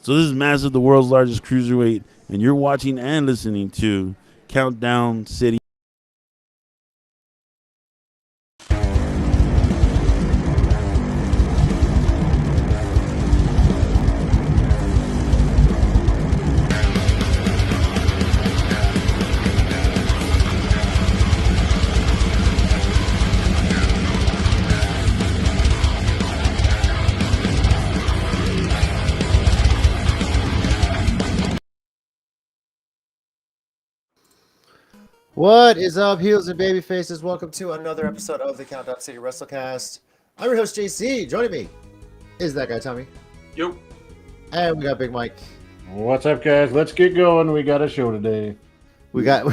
So this is Massive, the world's largest cruiserweight, and you're watching and listening to Countdown City. What is up, heels and baby faces? Welcome to another episode of the Countdown City WrestleCast. I'm your host, JC. Joining me is that guy, Tommy. Yo. And we got Big Mike. What's up, guys? Let's get going. We got a show today. We got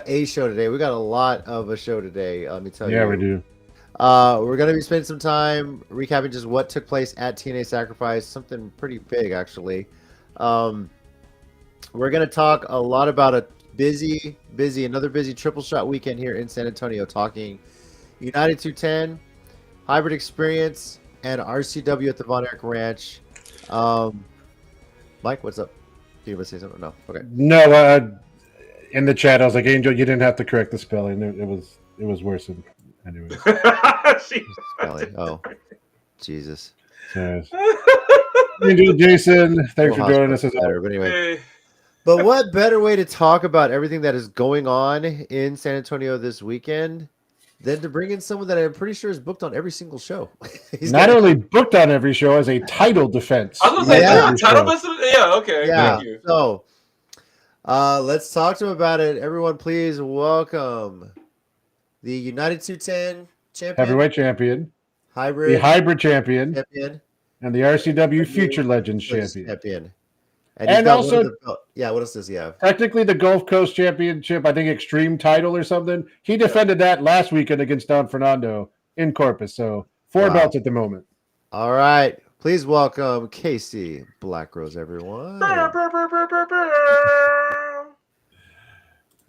a show today. We got a lot of a show today, let me tell you. Yeah, we do. We're going to be spending some time recapping just what took place at TNA Sacrifice. Something pretty big, actually. We're going to talk a lot about another busy triple shot weekend here in San Antonio, talking United210, Hybrd Experience, and RCW at the Von Erich Ranch. Mike, what's up? Do you want to say something? No. Okay. No, in the chat, I was like, Angel, you didn't have to correct the spelling. It was worse than anyways. Spelling. Oh, Jesus. So, Angel, Jason, thanks for joining us. But anyway. But what better way to talk about everything that is going on in San Antonio this weekend than to bring in someone that I'm pretty sure is booked on every single show. He's not only booked on every show, as a title defense. I was going to say, title defense? Yeah, okay. Yeah. Thank you. So, let's talk to him about it. Everyone, please welcome the United210 champion. Heavyweight champion. Hybrd. The Hybrd champion. And the RCW Future Legends champion. And also, what else does he have? Technically, the Gulf Coast Championship, I think Extreme title or something. He defended that last weekend against Don Fernando in Corpus. So 4 belts at the moment. All right. Please welcome Casey Black Rose, everyone.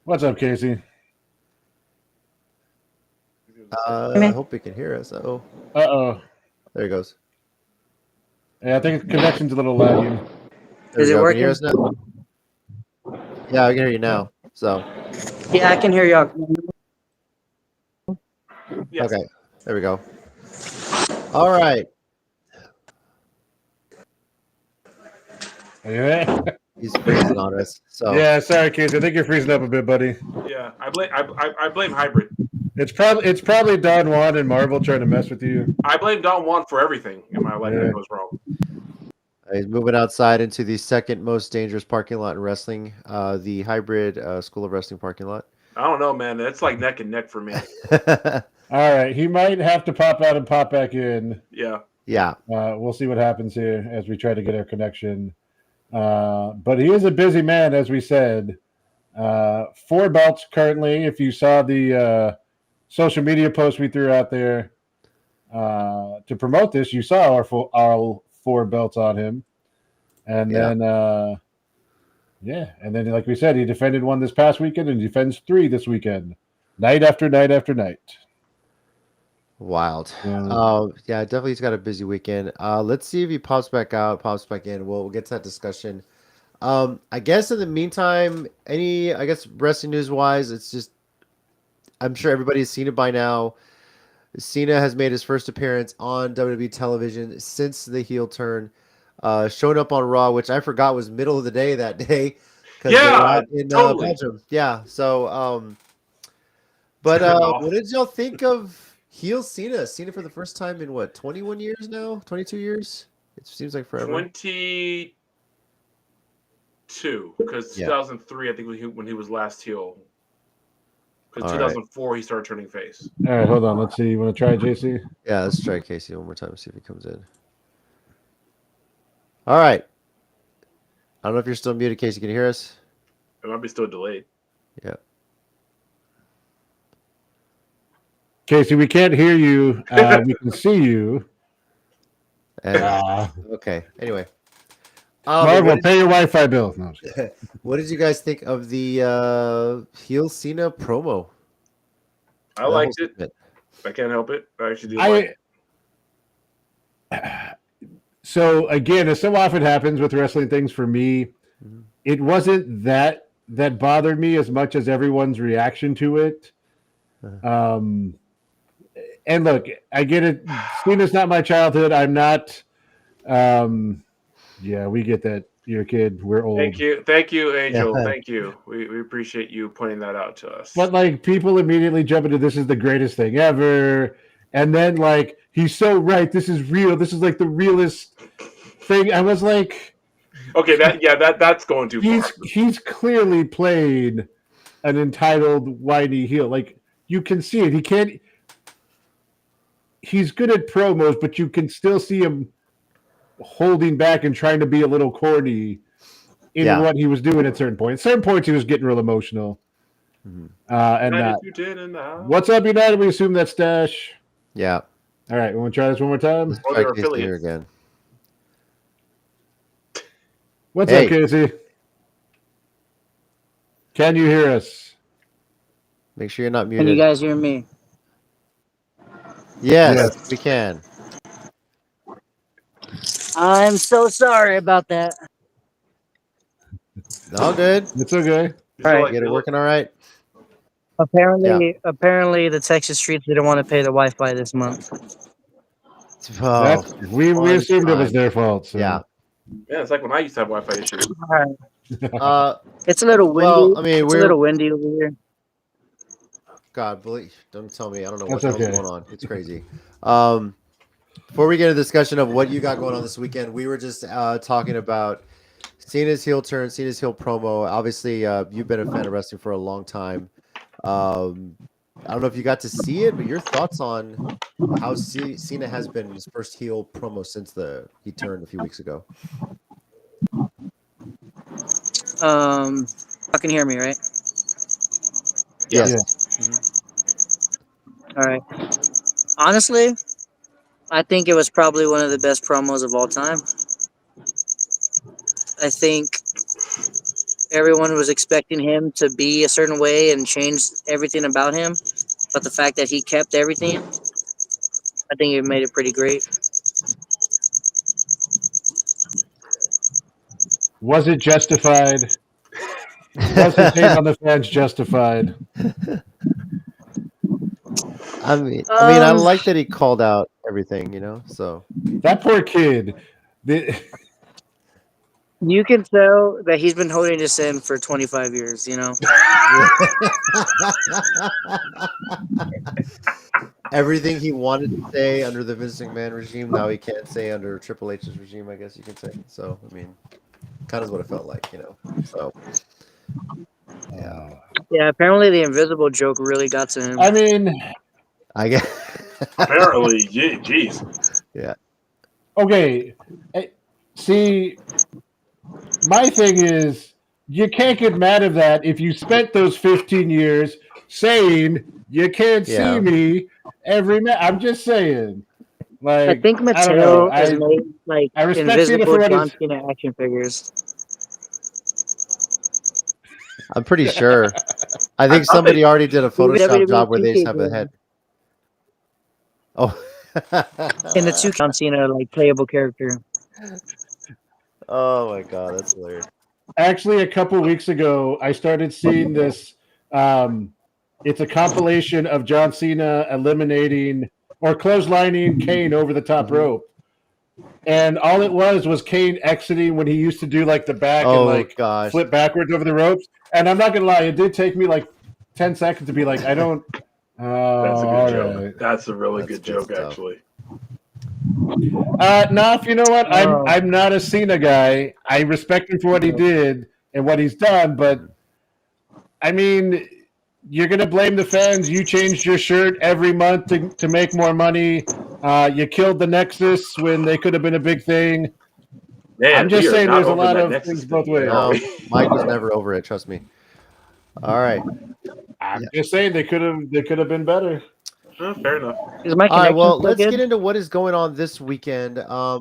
What's up, Casey? I hope he can hear us. Uh-oh. There he goes. Yeah, I think the connection's a little lagging. Is it working? Can you hear us now? Yeah, I can hear you now. So. Yeah, I can hear y'all. Yes. Okay, there we go. All right. Yeah. He's freezing on us. So. Yeah, sorry, Casey. I think you're freezing up a bit, buddy. Yeah, I blame Hybrd. It's probably Don Juan and Marvel trying to mess with you. I blame Don Juan for everything in my life that goes wrong. He's moving outside into the second most dangerous parking lot in wrestling, the Hybrd School of Wrestling parking lot. I don't know, man. It's like neck and neck for me. All right. He might have to pop out and pop back in. Yeah. Yeah. We'll see what happens here as we try to get our connection. But he is a busy man, as we said. 4 belts currently. If you saw the social media post we threw out there to promote this, you saw our 4 belts on him. And then, and then, like we said, he defended 1 this past weekend and defends 3 this weekend, night after night after night. Wild. Yeah, definitely he's got a busy weekend. Let's see if he pops back out, pops back in. We'll get to that discussion. I guess in the meantime, wrestling news-wise, it's just, I'm sure everybody's seen it by now. Cena has made his first appearance on WWE television since the heel turn. Showed up on Raw, which I forgot was middle of the day that day. Yeah, totally. Belgium. Yeah. So, what did y'all think of heel Cena? Cena for the first time in what, 21 years now? 22 years? It seems like forever. 22, because 2003, I think when he was last heel. Because 2004, he started turning face. All right, hold on. Let's see. You want to try JC? Yeah, let's try Casey one more time. See if he comes in. All right. I don't know if you're still muted, Casey. Can you hear us? It might be still delayed. Yeah. Casey, we can't hear you. We can see you. Okay. Anyway. Marvel, pay your Wi-Fi bill. No, what did you guys think of the heel Cena promo? I liked it. I can't help it. I actually do like it. So again, as so often happens with wrestling things for me, it wasn't that bothered me as much as everyone's reaction to it. And look, I get it. Cena's not my childhood. I'm not. Yeah, we get that. You're a kid. We're old. Thank you, Angel. Yeah. Thank you. We appreciate you pointing that out to us. But like people immediately jump into this is the greatest thing ever, and then like he's so right. This is real. This is like the realest thing. I was like, okay, that's going too far. He's clearly played an entitled whiny heel. Like you can see it. He can't. He's good at promos, but you can still see him holding back and trying to be a little corny in what he was doing at certain points. At certain points, he was getting real emotional. And what's up, United? We assume that's Stash. Yeah. All right, we want to try this one more time? Let's try Casey here again. What's up, Casey? Can you hear us? Make sure you're not muted. Can you guys hear me? Yes, we can. I'm so sorry about that. All good. It's okay. All right. Get it working all right? Apparently, the Texas streets didn't want to pay the Wi-Fi this month. Oh, we assumed it was their fault. So. Yeah. Yeah, it's like when I used to have Wi-Fi issues. All right. It's a little windy. Well, I mean, it's a little windy over here. God, don't tell me. I don't know what's going on. It's crazy. Before we get a discussion of what you got going on this weekend, we were just talking about Cena's heel turn, Cena's heel promo. Obviously, you've been a fan of wrestling for a long time. I don't know if you got to see it, but your thoughts on how Cena has been in his first heel promo since he turned a few weeks ago. You can hear me, right? Yes. All right. Honestly, I think it was probably one of the best promos of all time. I think everyone was expecting him to be a certain way and change everything about him, but the fact that he kept everything, I think it made it pretty great. Was it justified? Was the take on the fans justified? I mean, I like that he called out everything, so. That poor kid. You can tell that he's been holding this in for 25 years, Everything he wanted to say under the Vince McMahon regime, now he can't say under Triple H's regime, I guess you can say. So, I mean, kind of what it felt like, So, yeah. Yeah, apparently the invisible joke really got to him. I mean, I guess. Apparently, jeez. Yeah. Okay. See, my thing is, you can't get mad at that if you spent those 15 years saying you can't see me every match. I'm just saying. Like, I think Mattel has made like I respect invisible Cena John Cena action figures. I'm pretty sure. I think somebody already did a Photoshop job where they just have a head. Oh. In the two John Cena like playable character. Oh my god, that's hilarious. Actually, a couple weeks ago, I started seeing this. It's a compilation of John Cena eliminating or clotheslining Kane over the top rope. And all it was Kane exiting when he used to do like the back and like flip backwards over the ropes. And I'm not going to lie, it did take me like 10 seconds to be like, I don't. That's a good joke. Right. That's a really good joke, stuff. Actually. Now, you know what? I'm not a Cena guy. I respect him for what he did and what he's done, but I mean, you're gonna blame the fans. You changed your shirt every month to make more money. You killed the Nexus when they could have been a big thing. Man, I'm just saying, there's a lot of things both ways. No, Mike was never over it. Trust me. All right. I'm just saying they could have been better. Fair enough. Is my all right, well, let's get into what is going on this weekend. Yeah,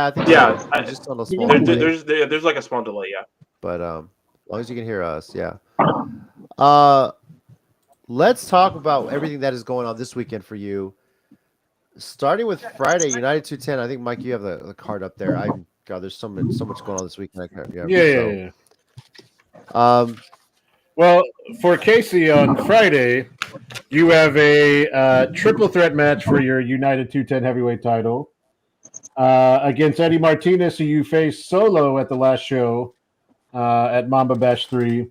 I think just on a small there's like a small delay, yeah. But as long as you can hear us, yeah. Let's talk about everything that is going on this weekend for you. starting with Friday, United 210. I think Mike, you have the card up there. God, there's so much going on this weekend. Yeah. Um, Well, for Casey on Friday, you have a triple threat match for your United 210 heavyweight title against Eddie Martinez, who you faced solo at the last show at Mamba Bash 3,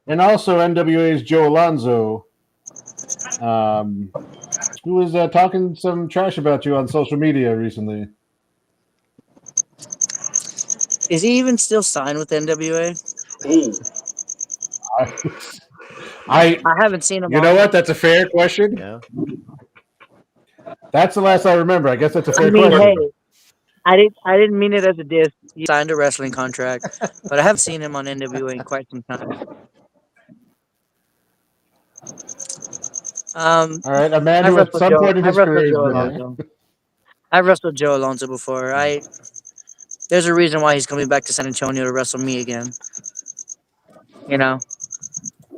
and also NWA's Joe Alonzo, who was talking some trash about you on social media recently. Is he even still signed with NWA? Ooh. I haven't seen him. You know what? That's a fair question. yeah. That's the last I remember. I guess that's a fair I mean, question. hey, I didn't mean it as a diss. He signed a wrestling contract, but I haven't seen him on NWA in quite some time. All right, a man I've who at wrestled some Joe. point in I've his wrestled career Joe has been there. Alonzo. I've wrestled Joe Alonzo before. There's a reason why he's coming back to San Antonio to wrestle me again. You know,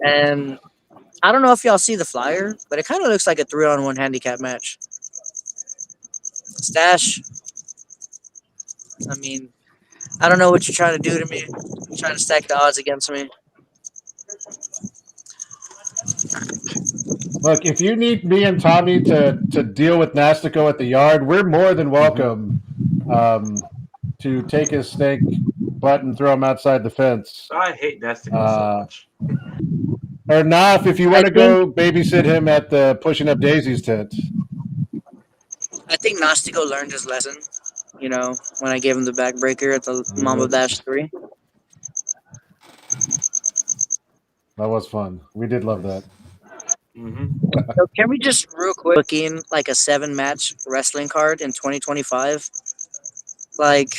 and I don't know if y'all see the flyer, but it kind of looks like a 3-on-1 handicap match. Stash. I mean, I don't know what you're trying to do to me. You're trying to stack the odds against me. Look, if you need me and Tommy to deal with Nastico at the yard, we're more than welcome to take his snake butt and throw him outside the fence. I hate Nastico so much. Or Naf, if you want to go babysit him at the Pushing Up Daisies tent. I think Nastico learned his lesson, you know, when I gave him the backbreaker at the Mamba Bash 3. That was fun. We did love that. So can we just real quick look in like a 7-match wrestling card in 2025? Like,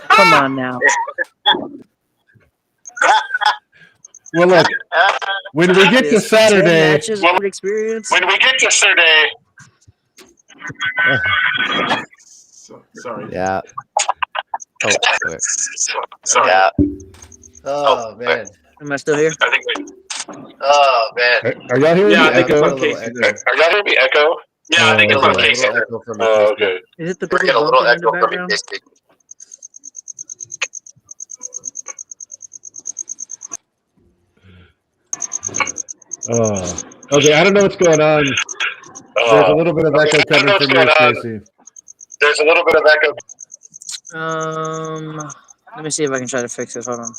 come on now. Well, look, when we get to Saturday, experience. When we get to Saturday, sorry. Yeah. Oh, okay. sorry. Yeah. Oh man. Am I still here? I think oh man. Are y'all hearing Yeah, me I think it's echo? on Casey. Are y'all hearing me echo? Yeah, I think it's on Casey. Oh, okay. Is it the We're people getting a little bumping in the echo from me, background? Casey. Okay, I don't know what's going on. There's a little bit of echo coming from you, Casey. There's a little bit of echo. Let me see if I can try to fix it. Hold on.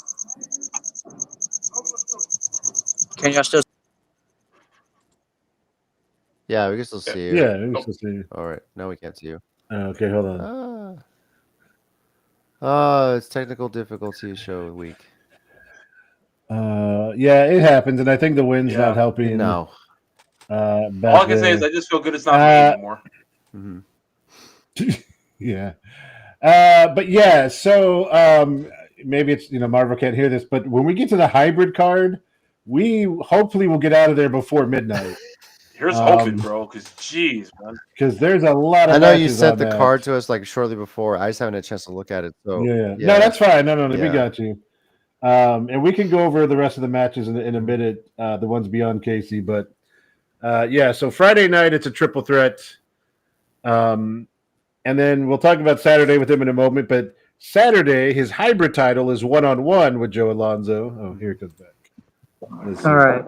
Can y'all still? Yeah, we can still see you. Yeah, we can still see you. All right. Now we can't see you. Okay, hold on. It's technical difficulty show week. Yeah, it happens, and I think the wind's not helping. No. All I can say is I just feel good it's not me anymore. Mm-hmm. Yeah. But yeah, so maybe it's, Marvel can't hear this, but when we get to the hybrid card, we hopefully will get out of there before midnight. Here's hoping, bro, because jeez, man. Because there's a lot of I know you sent the that. card to us like shortly before. I just haven't had a chance to look at it. So yeah. No, that's fine. No, we got you. And we can go over the rest of the matches in a minute, the ones beyond Casey. But yeah, so Friday night it's a triple threat. And then we'll talk about Saturday with him in a moment. But Saturday, his hybrid title is 1-on-1 with Joe Alonzo. Oh, here it comes back. All right.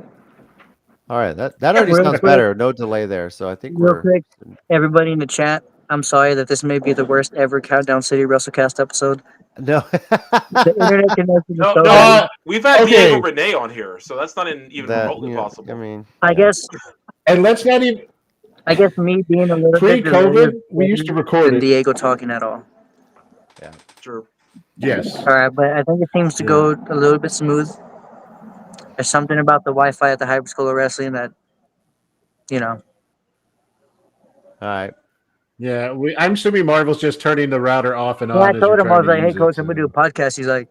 All right. That already sounds better. No delay there. So I think real quick, everybody in the chat, I'm sorry that this may be the worst ever Countdown City WrestleCast episode. No. The internet connection is so no, we've had Diego Renee on here, so that's not even remotely possible. I mean, I guess. And let's not even. I guess me being a little pre-COVID, we used to record it. Diego talking at all. Yeah. Sure. Yes. All right, but I think it seems to go a little bit smooth. There's something about the Wi-Fi at the Hybrd School of Wrestling that, All right. Yeah, I'm assuming Marvel's just turning the router off and on. I told him, I was like, hey, coach, I'm going to do a podcast. He's like,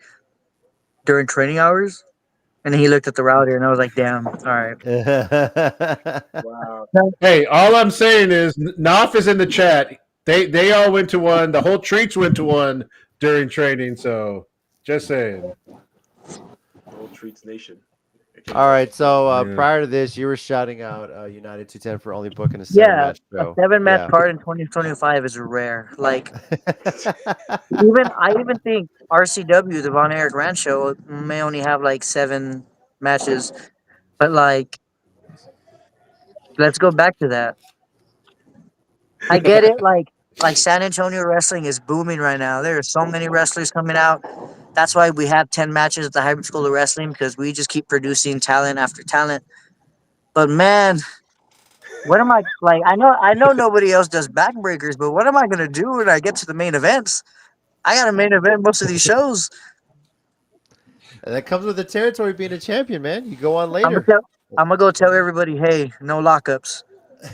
during training hours? And then he looked at the router, and I was like, damn, all right. Wow. Hey, all I'm saying is, Naf is in the chat. They all went to one. The whole Treats went to one during training, so just saying. Old Treats Nation. All right, so Yeah. prior to this, you were shouting out United210 for only booking a Yeah, seven-match a show. 7-match Yeah. card in 2025 is rare. Like, I even think RCW, the Von Erich Ranch show, may only have like 7 matches. But like, let's go back to that. I get it. Like San Antonio wrestling is booming right now. There are so many wrestlers coming out. That's why we have 10 matches at the Hybrid School of Wrestling, because we just keep producing talent after talent. But man, what am I like? I know nobody else does backbreakers, but what am I gonna do when I get to the main events? I got a main event most of these shows. And that comes with the territory being a champion, man. You go on I'm gonna later. tell, I'm gonna go tell everybody, hey, no lockups.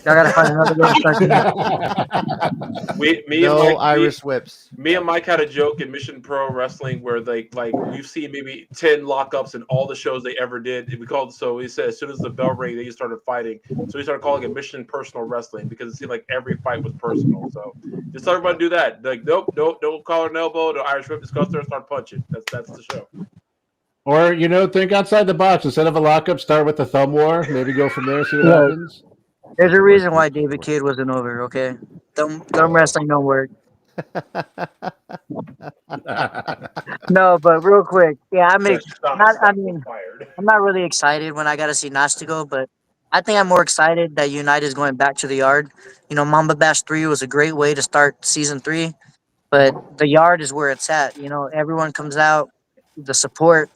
Y'all gotta find another way to start this. Me and No Mike, Irish whips. me and Mike had a joke in Mission Pro Wrestling where we've seen maybe 10 lockups in all the shows they ever did. We said as soon as the bell rang, they started fighting. So we started calling it Mission Personal Wrestling because it seemed like every fight was personal. So just tell everybody to do that. Like, nope, don't collar and elbow, no Irish whip, just go out there and start punching. That's the show. Or, think outside the box. Instead of a lockup, start with the thumb war. Maybe go from there, see what Look, happens. there's a reason why David Kidd wasn't over, okay? Dumb wrestling don't work. No, but real quick, yeah, I'm not really excited when I got to see Nastigo, but I think I'm more excited that United is going back to the yard. Mamba Bash 3 was a great way to start season 3, but the yard is where it's at. Everyone comes out, the support.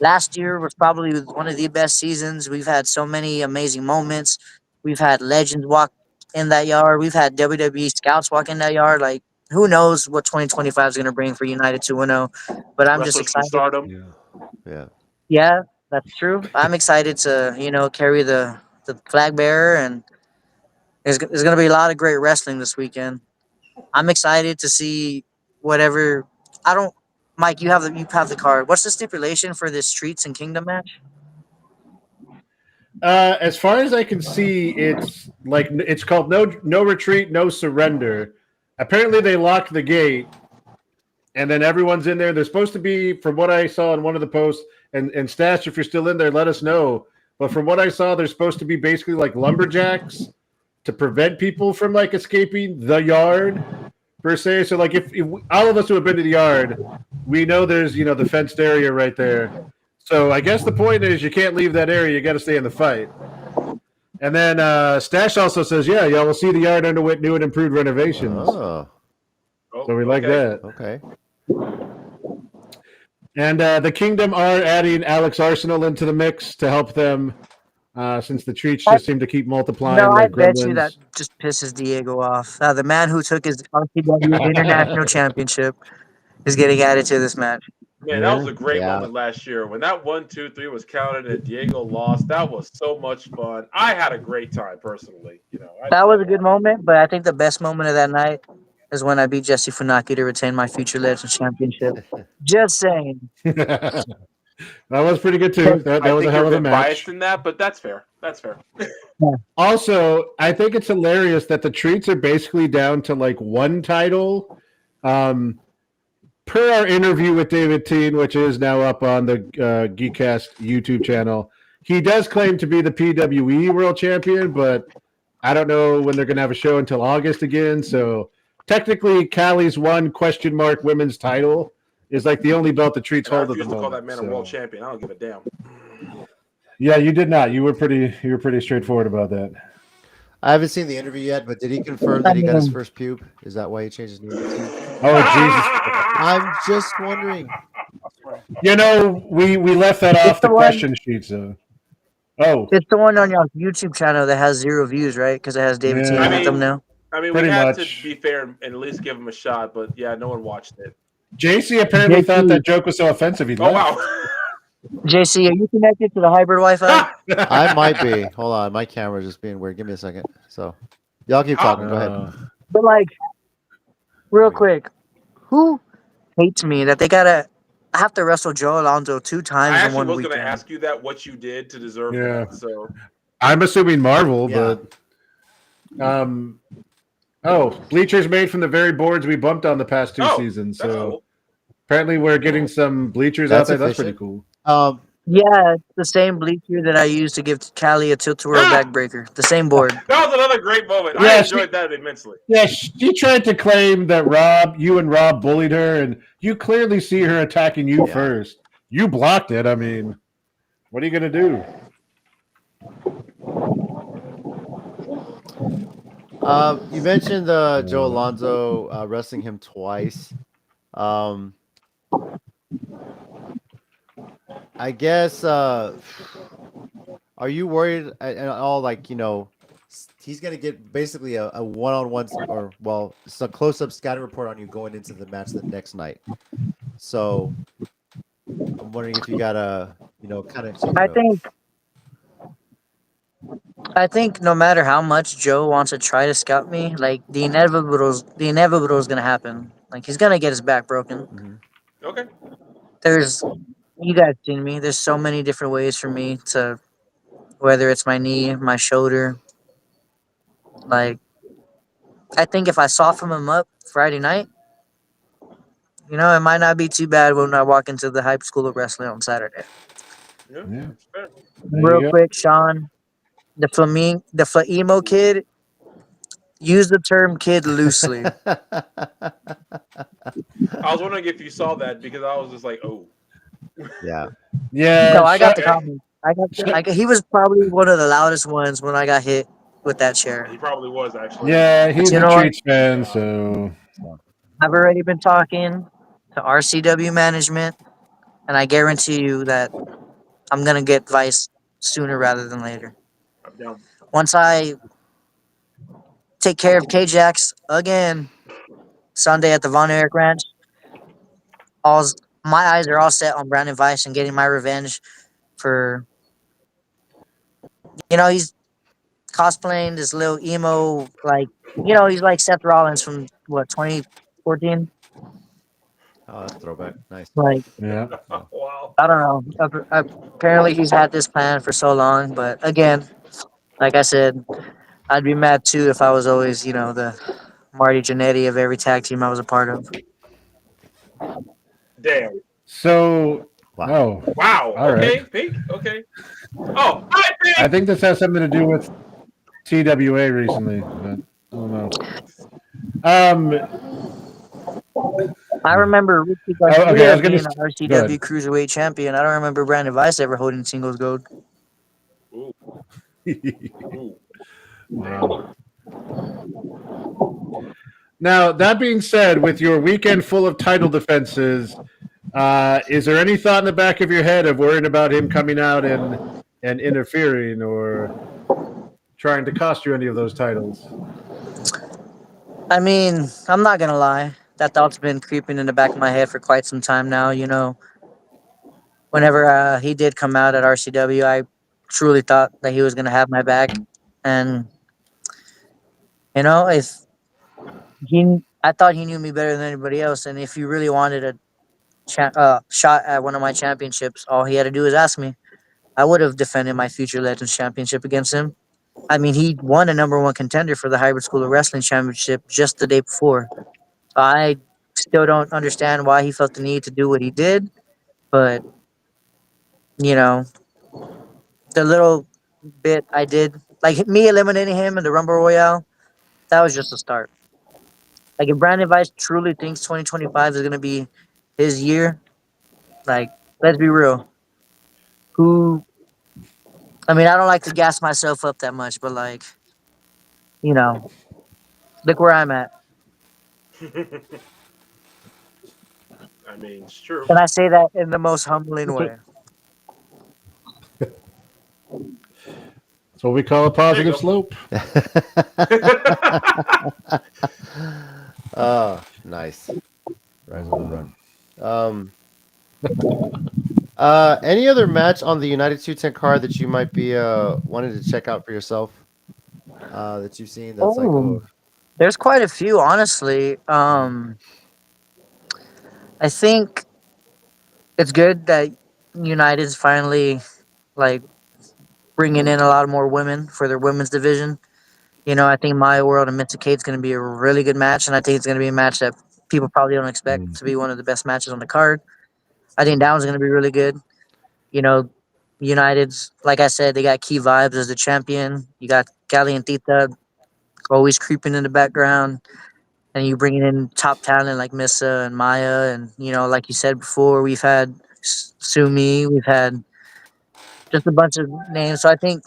Last year was probably one of the best seasons. We've had so many amazing moments. We've had legends walk in that yard. We've had WWE scouts walk in that yard. Like, who knows what 2025 is going to bring for United 210. But I'm just Wrestlers from excited. Stardom. Yeah. Yeah, that's true. I'm excited to, carry the flag bearer, and there's going to be a lot of great wrestling this weekend. I'm excited to see whatever. I don't, Mike. You have the card. What's the stipulation for this Streets and Kingdom match? As far as I can see, it's called no retreat, no surrender. Apparently, they lock the gate, and then everyone's in there. They're supposed to be, from what I saw in one of the posts, and Stash, if you're still in there, let us know. But from what I saw, they're supposed to be basically like lumberjacks to prevent people from escaping the yard per se. So if all of us who have been to the yard, we know there's the fenced area right there. So I guess the point is you can't leave that area. You got to stay in the fight. And then Stash also says, yeah, y'all will see the yard underwent new and improved renovations. Oh. So we like that. Okay. And the Kingdom are adding Alex Arsenal into the mix to help them since the treats just seem to keep multiplying. No, I like bet gremlins. you that just pisses Diego off. The man who took his RCW International Championship is getting added to this match. Man, that was a great moment last year when that 1, 2, 3 was counted and Diego lost. That was so much fun. I had a great time personally. That was a good moment, but I think the best moment of that night is when I beat Jesse Funaki to retain my Future Legends Championship. Just saying. That was pretty good too. That was a hell of a match. Biased in that, but that's fair. That's fair. Also, I think it's hilarious that the treats are basically down to one title. Per our interview with David Teen, which is now up on the Geekcast YouTube channel, he does claim to be the PWE World Champion, but I don't know when they're going to have a show until August again. So technically, Callie's women's title is the only belt the treats hold at the moment. I refuse to call that man a world champion. I don't give a damn. Yeah, you did not. You were pretty straightforward about that. I haven't seen the interview yet, but did he confirm that he got his first pube? Is that why he changed his name? Oh, Jesus. I'm just wondering. We left that off the question sheet, so. Oh. It's the one on your YouTube channel that has 0 views, right? Because it has David T in the thumbnail. We had to be fair and at least give him a shot, but yeah, no one watched it. JC apparently thought that joke was so offensive. Wow. JC, are you connected to the Hybrd Wi-Fi? I might be. Hold on, my camera's just being weird. Give me a second. So, y'all keep talking. Go ahead. But real quick, who hates me that I have to wrestle Joe Alonso 2 times in 1 weekend? I was going to ask you that, what you did to deserve that. So I'm assuming Marvel, but bleachers made from the very boards we bumped on the past 2 seasons. So cool. Apparently we're getting some bleachers out there. That's pretty cool. Yeah, it's the same bleacher that I used to give Callie a tilt-a-whirl backbreaker. The same board. That was another great moment. Yeah, I enjoyed that immensely. Yeah, she tried to claim that you and Rob bullied her, and you clearly see her attacking you first. You blocked it. I mean, what are you going to do? You mentioned Joe Alonzo wrestling him twice. I guess are you worried at all? Like, you know, he's gonna get basically a one-on-one or it's a close-up scatter report on you going into the match the next night. So I'm wondering if you gotta, kind of change it up. I think no matter how much Joe wants to try to scout me, like the inevitable is gonna happen. Like he's gonna get his back broken. Mm-hmm. Okay. There's you guys seen me. There's so many different ways for me to, whether it's my knee, my shoulder. Like I think if I soften him up Friday night, it might not be too bad when I walk into the hype school of wrestling on Saturday. Yeah, Yeah. that's fair. Real quick, Sean, the Flaemo kid. Use the term "kid" loosely. I was wondering if you saw that because I was just like, oh. Yeah. No, I got the comment. He was probably one of the loudest ones when I got hit with that chair. He probably was actually. Yeah, he's You a know what? Treats fan, so I've already been talking to RCW management, and I guarantee you that I'm gonna get Vice sooner rather than later. I'm down. Once I take care of K-Jax again Sunday at the Von Erich Ranch, my eyes are all set on Brandon Vice and getting my revenge for, he's cosplaying this little emo, like, he's like Seth Rollins from, 2014? Oh, that's a throwback. Nice. Like, yeah. Wow. I don't know. Apparently he's had this plan for so long, but again, like I said, I'd be mad too if I was always, the Marty Jannetty of every tag team I was a part of. Damn. So, Wow. Wow. All Okay, right. Pink. Okay. Oh, hi, Pink. I think this has something to do with TWA recently, but I don't know. I remember Ricky okay, I Garcia was gonna being an go RCW ahead. Cruiserweight champion. I don't remember Brandon Vice ever holding singles gold. Ooh. Ooh. Wow. Now, that being said, with your weekend full of title defenses, is there any thought in the back of your head of worrying about him coming out and interfering or trying to cost you any of those titles? I mean, I'm not gonna lie. That thought's been creeping in the back of my head for quite some time now. Whenever he did come out at RCW, I truly thought that he was gonna have my back, and if I thought he knew me better than anybody else, and if he really wanted a shot at one of my championships, all he had to do was ask me. I would have defended my Future Legends championship against him. I mean, he won a number one contender for the Hybrid School of Wrestling championship just the day before. I still don't understand why he felt the need to do what he did, but the little bit I did, like me eliminating him in the Rumble Royale, that was just a start. Like if Brandon Vice truly thinks 2025 is gonna be his year, like let's be real. I mean, I don't like to gas myself up that much, but like, look where I'm at. I mean, it's true. And I say that in the most humbling way. That's what we call a positive slope. Oh, nice. Rise on the run. Any other match on the United210 card that you might be wanting to check out for yourself? That you've seen that's There's quite a few, honestly. I think it's good that United's finally like bringing in a lot more women for their women's division. I think Maya World and Mitzi Kate's going to be a really good match, and I think it's going to be a match that people probably don't expect to be one of the best matches on the card. I think that one's going to be really good. United's, like I said, they got Key Vibes as the champion. You got Calientita always creeping in the background. And you bringing in top talent like Missa and Maya. And, like you said before, we've had Sumi. We've had just a bunch of names. So I think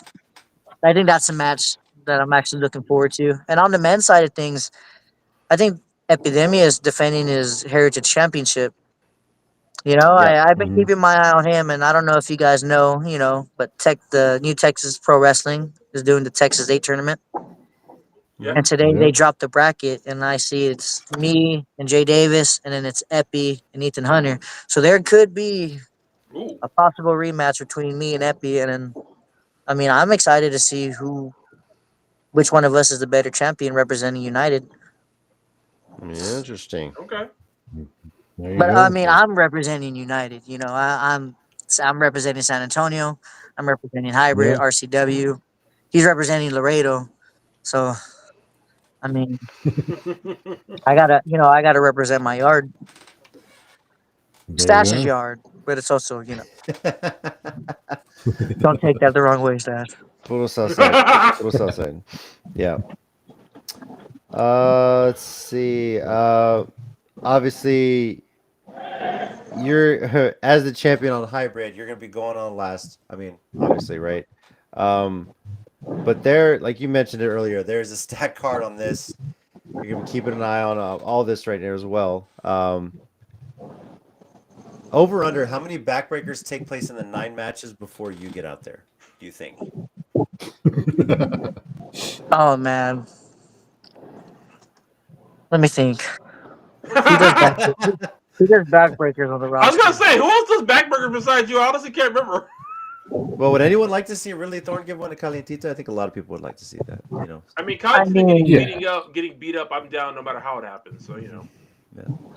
that's a match that I'm actually looking forward to. And on the men's side of things, I think Epidemia is defending his Heritage Championship. Yeah. I've been Mhm. keeping my eye on him, and I don't know if you guys know, but the New Texas Pro Wrestling is doing the Texas 8 tournament. Yeah. And today they Yep. dropped the bracket, and I see it's me and Jay Davis, and then it's Epi and Ethan Hunter. So there could be Ooh. a possible rematch between me and Epi, and then, I mean, I'm excited to see which one of us is the better champion representing United. Interesting. Okay. There you But I go. mean, I'm representing United. I'm representing San Antonio. I'm representing Hybrd, Yeah. RCW. He's representing Laredo. So I mean, I gotta represent my yard, There you Stash's go. yard. But it's also, don't take that the wrong way, Stash. Total south side. Total south side. Yeah. Let's see. Obviously, you're as the champion on Hybrid, you're gonna be going on last. I mean, obviously, right? But there, like you mentioned it earlier, there's a stack card on this. You're gonna be keeping an eye on all this right there as well. Over under, how many backbreakers take place in the 9 matches before you get out there? Do you think? Oh man, let me think. Who does back? Who does backbreakers on the I was gonna roster? say, who else does backburger besides you? I honestly can't remember. Well, would anyone like to see Ridley Thorne give one to Calientita? I think a lot of people would like to see that. I mean, I Kyle mean, getting beat up. I'm down no matter how it happens. So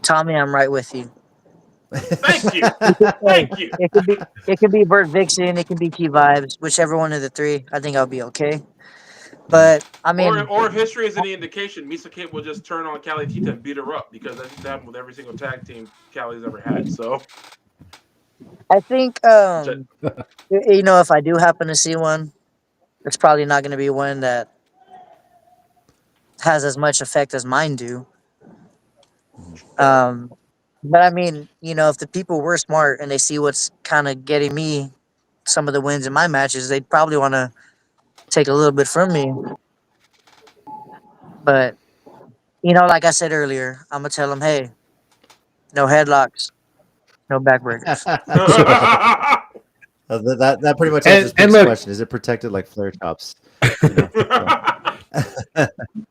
Tommy, I'm right with you. Thank you, Hey, thank you. it could be Bert Vixen, it can be Key Vibes, whichever one of the three. I think I'll be okay. But I mean, Or if history is any indication, Misa Kate will just turn on Cali Tita and beat her up because that's just happened with every single tag team Cali's ever had. So I think if I do happen to see one, it's probably not going to be one that has as much effect as mine do. Um, but I mean, if the people were smart and they see what's kind of getting me some of the wins in my matches, they'd probably want to take a little bit from me. But like I said earlier, I'm gonna tell them, hey, no headlocks, no backbreakers. That pretty much And answers Pink's look, question. Is it protected like flare tops? You know?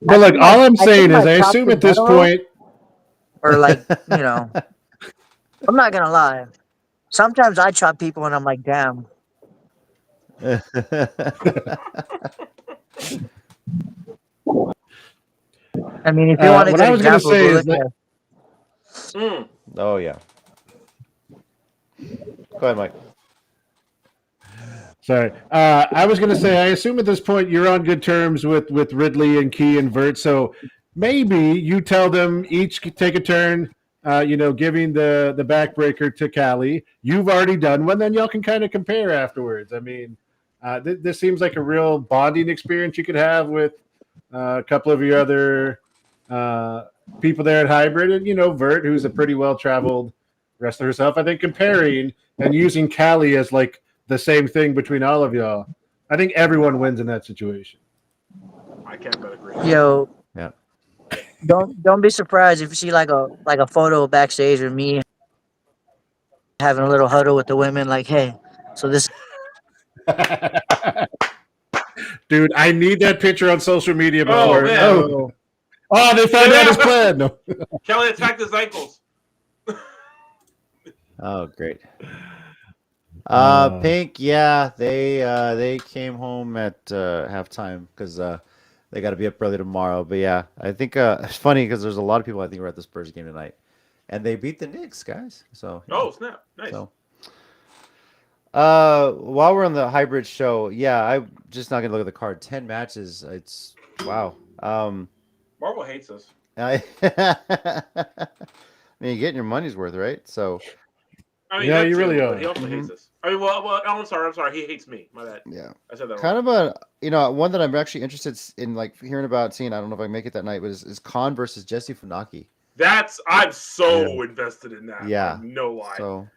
but look, all I'm I think saying is, my I chops assume are at this metal, point, or like, I'm not gonna lie. Sometimes I chop people and I'm like, damn. I mean, if you want a what good I was going to example, say go is look that, Mm. Oh yeah. Go ahead, Mike. sorry, I was going to say, I assume at this point you're on good terms with Ridley and Key and Vert, so maybe you tell them each take a turn, giving the backbreaker to Cali. You've already done one, then y'all can kind of compare afterwards. I mean, this seems like a real bonding experience you could have with a couple of your other people there at Hybrid, and Vert, who's a pretty well-traveled wrestler herself. I think comparing and using Cali as like the same thing between all of y'all, I think everyone wins in that situation. I can't but agree. Yo, Yeah. don't be surprised if you see like a photo backstage with me having a little huddle with the women. Like, hey, so this. Dude, I need that picture on social media Oh before. man, They found out his Yeah. plan. No. Kelly attacked his ankles. Oh, great. Pink, yeah, they came home at halftime because they got to be up early tomorrow. But yeah, I think it's funny because there's a lot of people I think were at the Spurs game tonight, and they beat the Knicks, guys. So yeah. Oh snap! Nice. So, while we're on the hybrid show, yeah, I'm just not gonna look at the card. 10 matches. It's wow. Marvel hates us. I mean, you're getting your money's worth, right? So, I mean, Yeah, that you too, really but are. he also Mhm. hates us. I mean, well, I'm sorry. He hates me. My bad. Yeah. I said that Kind wrong. of one that I'm actually interested in, like hearing about, seeing. I don't know if I can make it that night, but is Khan versus Jesse Funaki. I'm so invested in that. Yeah. Like, no lie. So,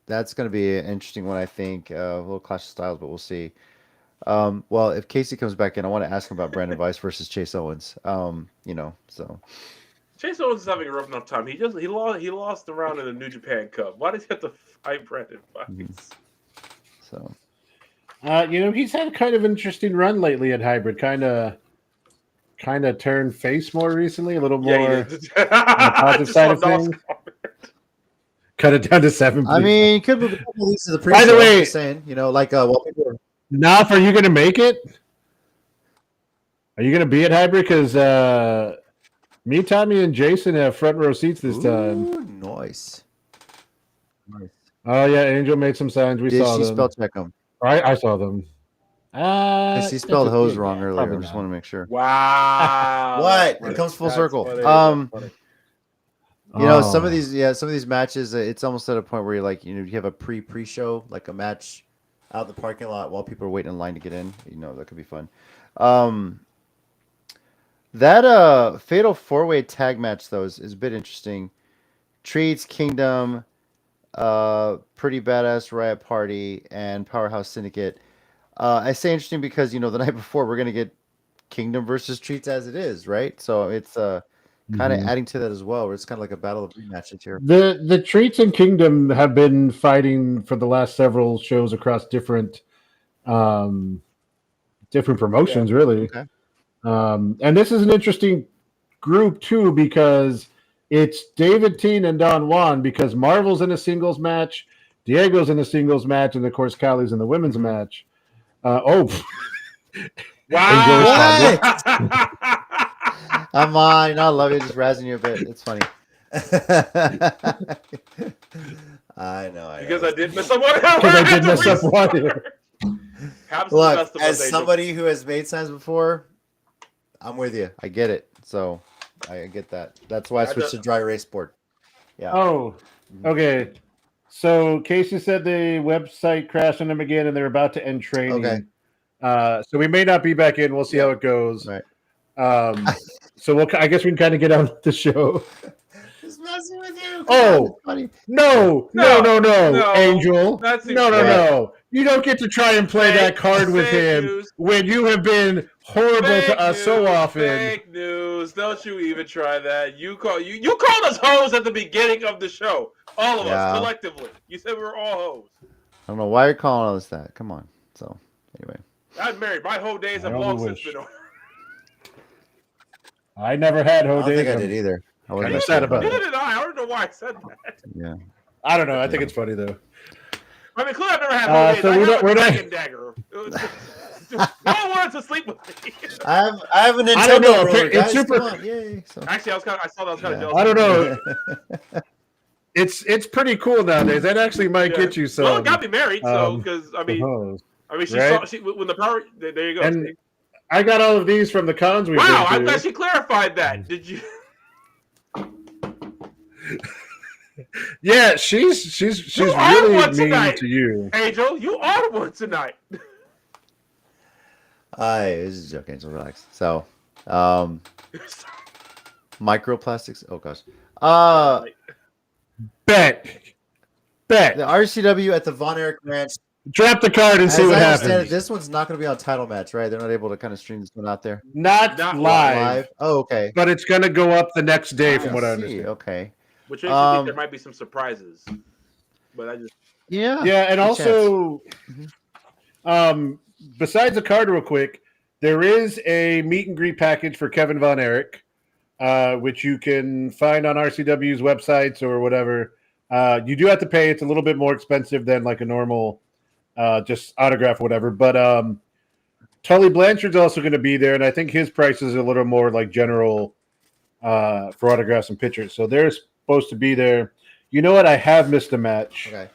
that's going to be an interesting one, I think. A little clash of styles, but we'll see. Well, if Casey comes back in, I want to ask him about Brandon Weiss versus Chase Owens. So. Chase Owens is having a rough enough time. He lost the round in the New Japan Cup. Why does he have to fight Brandon Weiss? So. He's had kind of an interesting run lately at Hybrd. Kind of turned face more recently, a little more on the positive side of things. Cut it down to 7. Please. I mean, could move at least to the pre-show. By the way, I'm just saying, while people are... Naf, are you going to make it? Are you going to be at Hybrd? Because me, Tommy, and Jason have front row seats this time. Nice. Oh yeah, Angel made some signs. We saw them. Did she spell check them? I saw them. She spelled hose wrong earlier. I just want to make sure. Wow. What? It comes full circle. Funny. Some of these matches, it's almost at a point where you're like, you have a pre-show, like a match out in the parking lot while people are waiting in line to get in. That could be fun. That fatal 4-way tag match though is a bit interesting. Treats, Kingdom, Pretty Badass Riot Party, and Powerhouse Syndicate. I say interesting because the night before we're gonna get Kingdom versus Treats as it is, right? So it's kind of adding to that as well, where it's kind of like a battle of rematches here. The Treats and Kingdom have been fighting for the last several shows across different promotions, really. Okay. And this is an interesting group too because it's David Teen and Don Juan, because Marvel's in a singles match, Diego's in a singles match, and of course Kali's in the women's match. Wow! I'm on. I love you. Just razzing you a bit. It's funny. I know. Because I did miss someone. Because I did mess up one. Look, as somebody who has made signs before, I'm with you. I get it. So I get that. That's why I switched to dry erase board. Yeah. Oh, okay. So Casey said the website crashed on them again, and they're about to end training. Okay. So we may not be back in. We'll see how it goes. Right. So I guess we can kind of get on with the show. Just messing with you. Oh, no, Angel. No. You don't get to try and play that card with him when you have been horrible to us so often. Fake news. Don't you even try that. You called us hoes at the beginning of the show. All of us, collectively. You said we were all hoes. I don't know why you're calling us that. Come on. So, anyway. I'm married. My whole days have long since been over. I never had hoe days. I don't think I did either. I wasn't sad about it. Neither did I. I don't know why I said that. Yeah. I don't know. I think it's funny, though. I mean, clearly I've never had hoe days. So I have we're a not... dragon dagger. No one wanted to sleep with me. I have a Nintendo. I don't know. Roller, it's super. Yay. So. Actually, I saw that. I was kind of jealous. I don't know. It's pretty cool nowadays. That actually might get you some. Well, it got me married, so because she saw when the power. There you go. And I got all of these from the cons we. Wow, I'm glad she clarified that. Did you? Yeah, she's really mean to you, Angel. You are one tonight. This is a joke, Angel. Relax. So, microplastics. Oh gosh. Bet. The RCW at the Von Erich Ranch. Drop the card and see what happens. This one's not going to be on Title Match, right? They're not able to kind of stream this one out there. Not live. Oh, okay. But it's going to go up the next day, from what I understand. Okay. Which makes me think there might be some surprises. But I just and also, besides the card, real quick, there is a meet and greet package for Kevin Von Erich, which you can find on RCW's websites or whatever. You do have to pay. It's a little bit more expensive than like a normal just autograph or whatever. But Tully Blanchard's also going to be there, and I think his price is a little more like general for autographs and pictures. So they're supposed to be there. You know what? I have missed a match. Okay.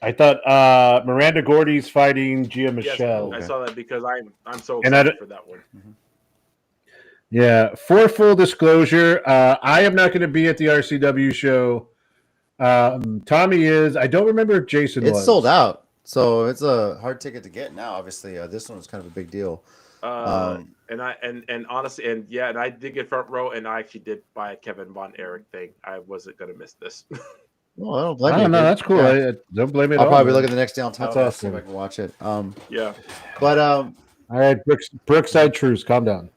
I thought Miranda Gordy's fighting Gia Michelle. Yes, I saw that because I'm so excited for that one. Mm-hmm. Yeah. For full disclosure, I am not going to be at the RCW show. Tommy is. I don't remember if Jason was. It's sold out, so it's a hard ticket to get now. Obviously, this one was kind of a big deal. And honestly, and I did get front row, and I actually did buy a Kevin Von Erich thing. I wasn't gonna miss this. Well, I don't blame you. No, dude. that's cool. Yeah. I don't blame it. I'll probably look at the next day on time. That's See awesome. if I can watch it. Yeah. But all right, Brookside Truce, calm down.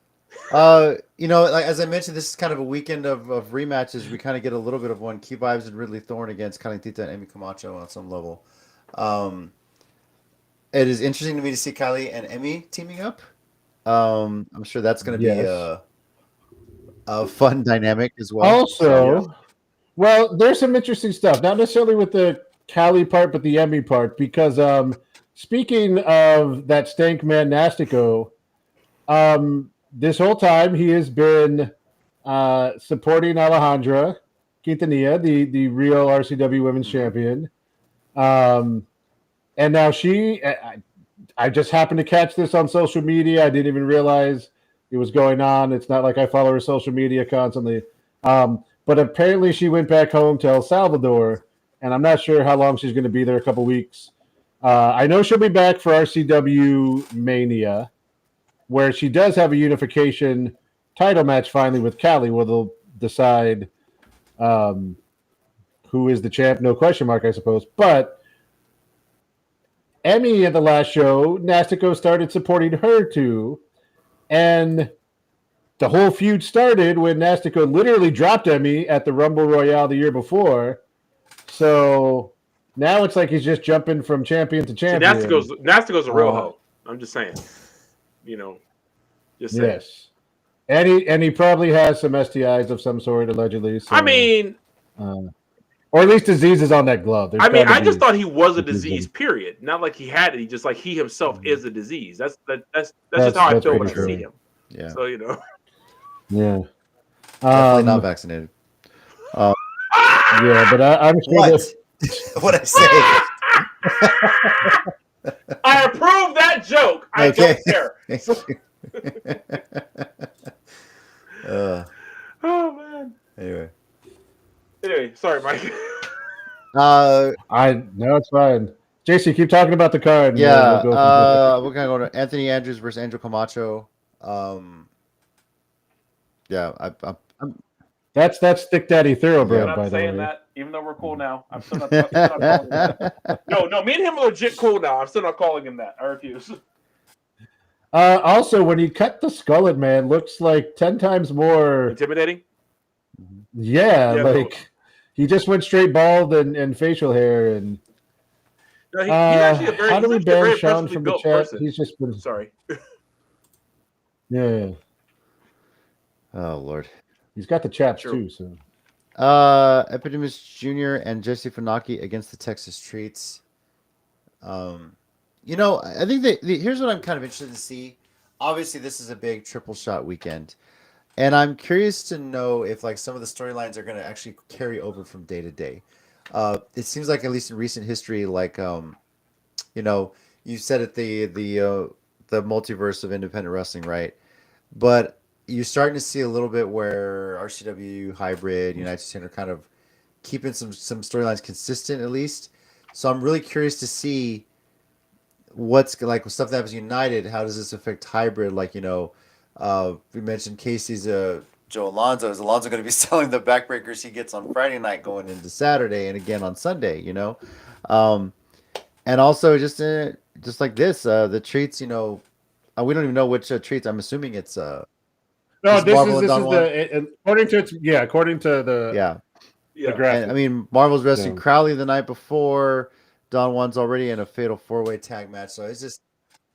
you know, like as I mentioned, this is kind of a weekend of rematches. We kind of get a little bit of one. Key Vibes and Ridley Thorne against Calentita and Emi Camacho on some level. It is interesting to me to see Kylie and Emi teaming up. I'm sure that's going to be a fun dynamic as well. Also, well, there's some interesting stuff. Not necessarily with the Cali part, but the Emmy part. Because speaking of that stank man Nastico, this whole time he has been supporting Alejandra Quintanilla, the real RCW Women's Champion. And now I just happened to catch this on social media. I didn't even realize it was going on. It's not like I follow her social media constantly. But apparently she went back home to El Salvador, and I'm not sure how long she's going to be there, a couple weeks. I know she'll be back for RCW Mania, where she does have a unification title match finally with Cali, where they'll decide who is the champ, no question mark, I suppose. But Emmy at the last show, Nastico started supporting her too, and the whole feud started when Nastico literally dropped Emmy at the Rumble Royale the year before. So now it's like he's just jumping from champion to champion. See, Nastico's a real hoe. I'm just saying. You know, just saying. Yes. And he probably has some STIs of some sort, allegedly. So, I mean, or at least diseases on that glove. I mean, I just thought he was a disease. Period. Not like he had it. He just like he himself is a disease. That's just how I feel when I see him. Yeah. So you know. Yeah. Definitely not vaccinated. Yeah, but I'm sure what I say. I approve that joke. I don't care. Oh man. Anyway, sorry, Mike. No, it's fine. JC, keep talking about the card. Yeah, we're gonna go to Anthony Andrews versus Angel Camacho. Yeah, I'm that's Thick Daddy Thoroughbred, I'm by the saying way. that, even though we're cool now. I'm still not calling him that. No, me and him are legit cool now. I'm still not calling him that. I refuse. Also, when he cut the skullet, man, looks like 10 times more intimidating. Yeah, like he just went straight bald and facial hair and. No, he's actually a very. How do we ban Sean from the chat? Person. He's just been. Sorry. Yeah. Oh Lord. He's got the chaps too. So. Epidemus Jr. and Jesse Funaki against the Texas Treats. You know, I think that here's what I'm kind of interested to see. Obviously, this is a big triple shot weekend, and I'm curious to know if like some of the storylines are going to actually carry over from day to day. It seems like at least in recent history, like you know, you said it the multiverse of independent wrestling, right? But you're starting to see a little bit where RCW, Hybrd, United210 are kind of keeping some storylines consistent at least. So I'm really curious to see what's like with stuff that happens United. How does this affect Hybrd? Like, you know, we mentioned Casey's Joe Alonzo. Is Alonzo going to be selling the backbreakers he gets on Friday night going into Saturday and again on Sunday? You know, and also just like this, the treats. You know, we don't even know which treats. I'm assuming it's No, this is the according to the the graphic. And, I mean, Marvel's wrestling Crowley the night before. Don Juan's already in a fatal 4-way tag match, so it's just.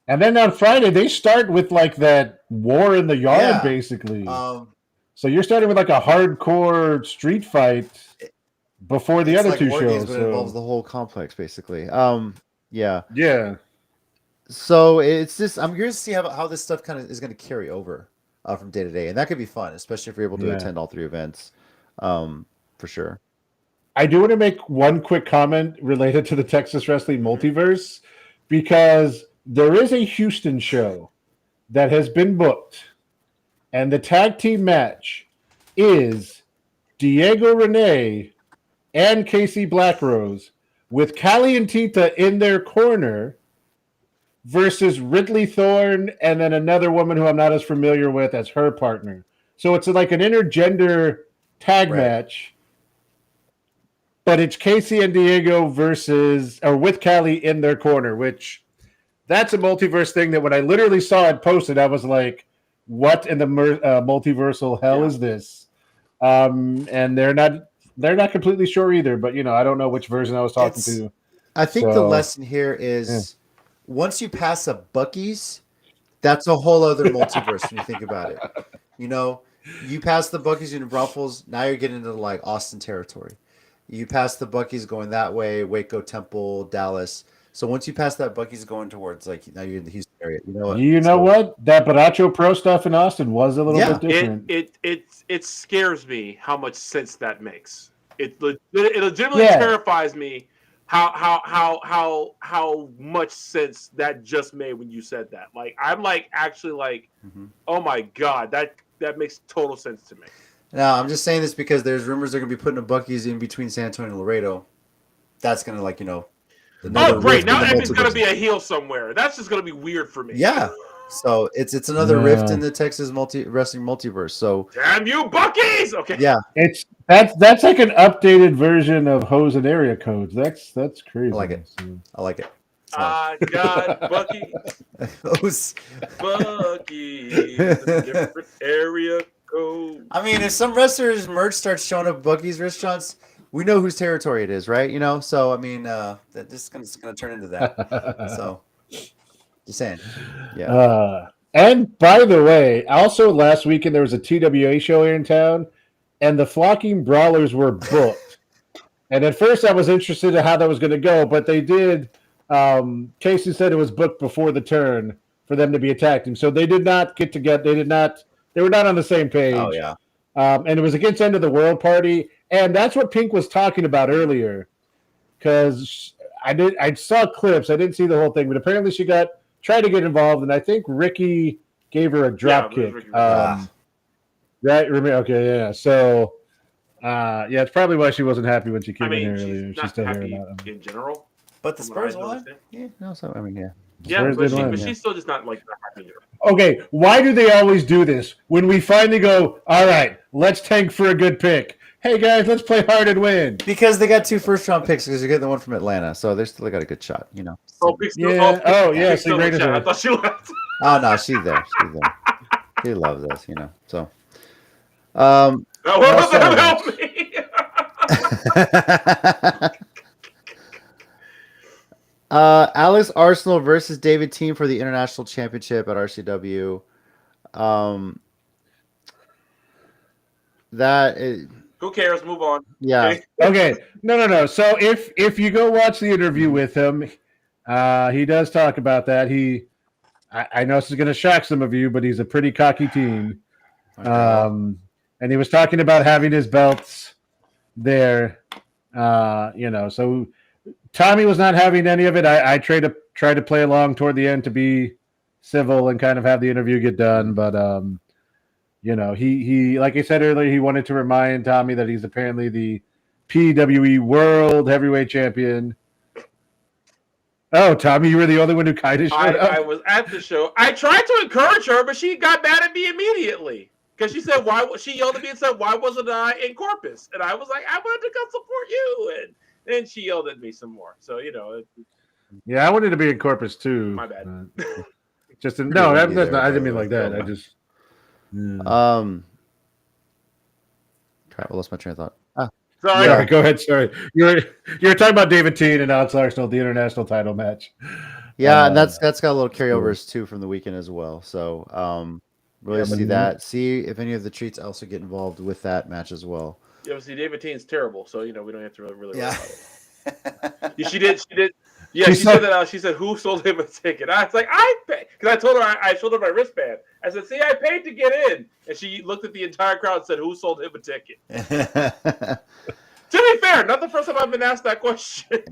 And then on Friday they start with like that war in the yard, basically. So you're starting with like a hardcore street fight before the other two shows. But it involves the whole complex, basically. Yeah. So it's just I'm curious to see how this stuff kind of is going to carry over from day to day, and that could be fun, especially if you're able to attend all three events, for sure. I do want to make one quick comment related to the Texas Wrestling Multiverse, because there is a Houston show that has been booked, and the tag team match is Diego Rene and Casey Blackrose with Callie and Tita in their corner versus Ridley Thorne and then another woman who I'm not as familiar with as her partner. So it's like an intergender tag match, but it's Casey and Diego with Callie in their corner, which that's a multiverse thing that when I literally saw it posted, I was like, what in the multiversal hell is this? And they're not completely sure either, but I don't know which version I was talking to. I think the lesson here is once you pass a Buc-ee's, that's a whole other multiverse when you think about it. You pass the Buc-ee's and Ruffles, now you're getting into like Austin territory. You pass the Buc-ee's going that way, Waco, Temple, Dallas. So once you pass that, Buc-ee's going towards like now you're in the Houston area. You know what? That Baracho Pro stuff in Austin was a little bit different. It scares me how much sense that makes. It legitimately terrifies me how much sense that just made when you said that. Like I'm like actually like, oh my god, that makes total sense to me. Now I'm just saying this because there's rumors they're gonna be putting a Buc-ee's in between San Antonio and Laredo. That's gonna like Oh great! Now Epi's gonna be a heel somewhere. That's just gonna be weird for me. Yeah. So it's another rift in the Texas wrestling multiverse. So damn you, Buc-ee's! Okay. Yeah. That's like an updated version of Hose and Area Codes. That's crazy. I like it. I like it. I got Buc-ee. Buc-ee's, different area code. I mean, if some wrestlers' merch starts showing up Buc-ee's restaurants, we know whose territory it is, right? So I mean, this is gonna turn into that. So just saying, yeah. And by the way, also last weekend there was a TWA show here in town, and the Flocking Brawlers were booked. And at first I was interested in how that was going to go, but they did. Casey said it was booked before the turn for them to be attacking, so they did not get together. They were not on the same page. Oh yeah. And it was against End of the World Party. And that's what Pink was talking about earlier, because I saw clips. I didn't see the whole thing, but apparently she tried to get involved, and I think Ricky gave her a drop kick. Right? Okay, yeah. So, it's probably why she wasn't happy when she came in here earlier. She's still happy in general. But the Spurs won. Yeah, no, so I mean, yeah. Yeah, but she's still just not like happy. Okay, why do they always do this? When we finally go, all right, let's tank for a good pick. Hey guys, let's play hard and win. Because they got 2 first-round picks because you're getting the one from Atlanta, so they still got a good shot, Oh, yeah. I thought she left. Oh no, she's there. She loves us, So. Help me. Alex Arsenal versus David Team for the International Championship at RCW. Who cares? Move on. Yeah. Okay. No. So if you go watch the interview with him, he does talk about that. I know this is going to shock some of you, but he's a pretty cocky teen. And he was talking about having his belts there. So Tommy was not having any of it. I tried to play along toward the end to be civil and kind of have the interview get done, but he like I said earlier, he wanted to remind Tommy that he's apparently the PWE World Heavyweight Champion. Oh, Tommy, you were the only one who kind of showed up. I was at the show. I tried to encourage her, but she got mad at me immediately because she said, "Why?" She yelled at me and said, "Why wasn't I in Corpus?" And I was like, "I wanted to come support you." And then she yelled at me some more. So yeah, I wanted to be in Corpus too. My bad. I didn't mean like that. I just. I lost my train of thought. Sorry. Yeah, go ahead. Sorry, you're talking about David Teen and Alex Arsenal, the international title match. Yeah, and that's got a little carryovers too from the weekend as well. So really see that. See if any of the treats also get involved with that match as well. Yeah, see, David Teen's terrible, so we don't have to really worry about it. She did. Yeah, she said that. She said, "Who sold him a ticket?" I was like, "I paid," because I told her I showed her my wristband. I said, "See, I paid to get in," and she looked at the entire crowd and said, "Who sold him a ticket?" To be fair, not the first time I've been asked that question.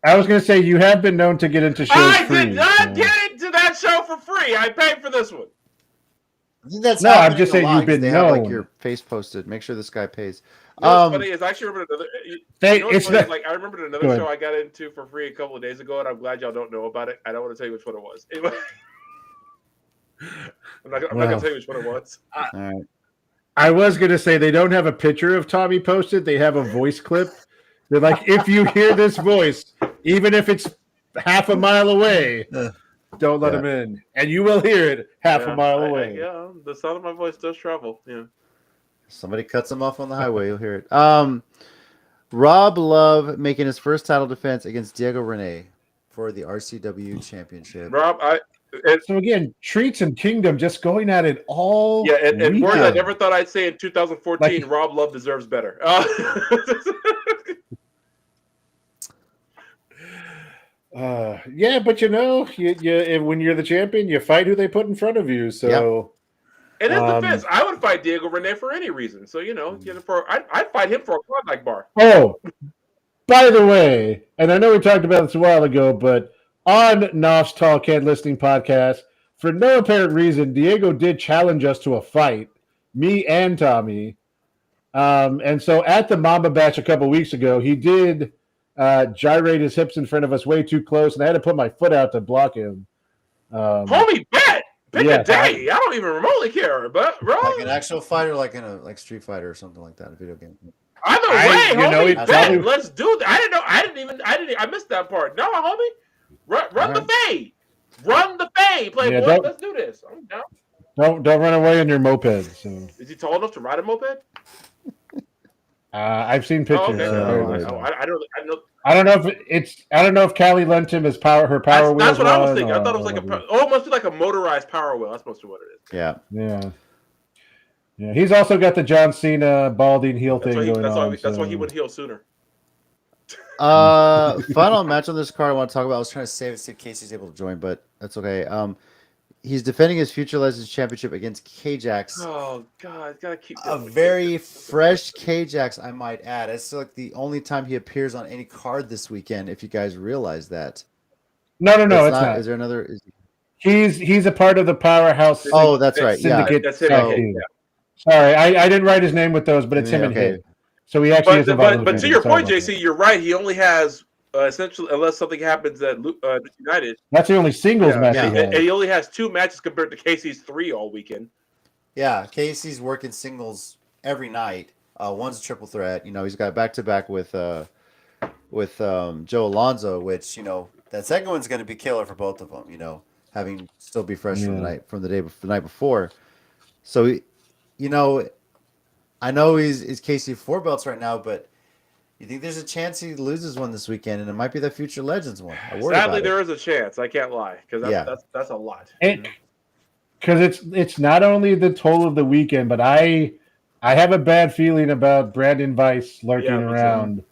I was going to say you have been known to get into shows. I did not get into that show for free. I paid for this one. I think that's No, I'm happening just a saying lot you've 'cause been they have like known. your face posted. Make sure this guy pays. You know what's funny is I actually remember another. It's funny? not- Like I remembered Go another ahead. show I got into for free a couple of days ago, and I'm glad y'all don't know about it. I don't want to tell you which one it was. I'm not gonna tell you which one it was. All right. I was going to say they don't have a picture of Tommy posted. They have a voice clip. They're like, if you hear this voice, even if it's half a mile away, don't let him in. And you will hear it half a mile away. Yeah, the sound of my voice does travel. Yeah. Somebody cuts him off on the highway, you'll hear it. Rob Love making his first title defense against Diego Rene for the RCW Championship. Rob, So again, Treats and Kingdom just going at it all. Yeah, and weekend. words I never thought I'd say in 2014. Like- Rob Love deserves better. Yeah, but you when you're the champion, you fight who they put in front of you. So, in his defense, I would fight Diego Rene for any reason. So I'd fight him for a Klondike bar. Oh, by the way, and I know we talked about this a while ago, but on Knopf's Tall Can Listening podcast, for no apparent reason, Diego did challenge us to a fight, me and Tommy. And so at the Mamba Bash a couple weeks ago, he did gyrate his hips in front of us way too close, and I had to put my foot out to block him. Homie, bet. Pick a day. I don't even remotely care, but bro, Like an actual fighter, like in a Street Fighter or something like that, a video game. Either way, homie, bet. probably... Let's do that. I missed that part. No, homie, run the fade. Run the fade, Playboy. Let's do this. I'm down. Don't run away on your moped. So. Is he tall enough to ride a moped? I've seen pictures. I don't know if Callie lent him his power wheels. That's what I was thinking. I thought it was like it must be like a motorized power wheel. That's mostly what it is. Yeah. He's also got the John Cena balding heel thing going on. That's why he would heal sooner. Final match on this card I want to talk about. I was trying to save it, see if Casey's able to join, but that's okay. He's defending his Future Legends Championship against K-Jax. Oh God, gotta keep a very fresh K-Jax, I might add. It's like the only time he appears on any card this weekend. If you guys realize that. No, it's not. Is there another? He's a part of the Powerhouse. Oh, that's right. Syndicate. That's him. Sorry, I didn't write his name with those, but it's him and him. So he actually is involved. But to your point, JC, you're right. He only has. Essentially, unless something happens at United, that's the only singles match he has. And he only has 2 matches compared to Casey's 3 all weekend. Yeah, Casey's working singles every night. One's a triple threat. He's got back-to-back with Joe Alonzo, which that second one's going to be killer for both of them. Having still be fresh from the night before. So, I know he's Casey 4 belts right now, but. You think there's a chance he loses one this weekend, and it might be the Future Legends one? Sadly, there is a chance. I can't lie because that's a lot. Because it's not only the toll of the weekend, but I have a bad feeling about Brandon Weiss lurking around.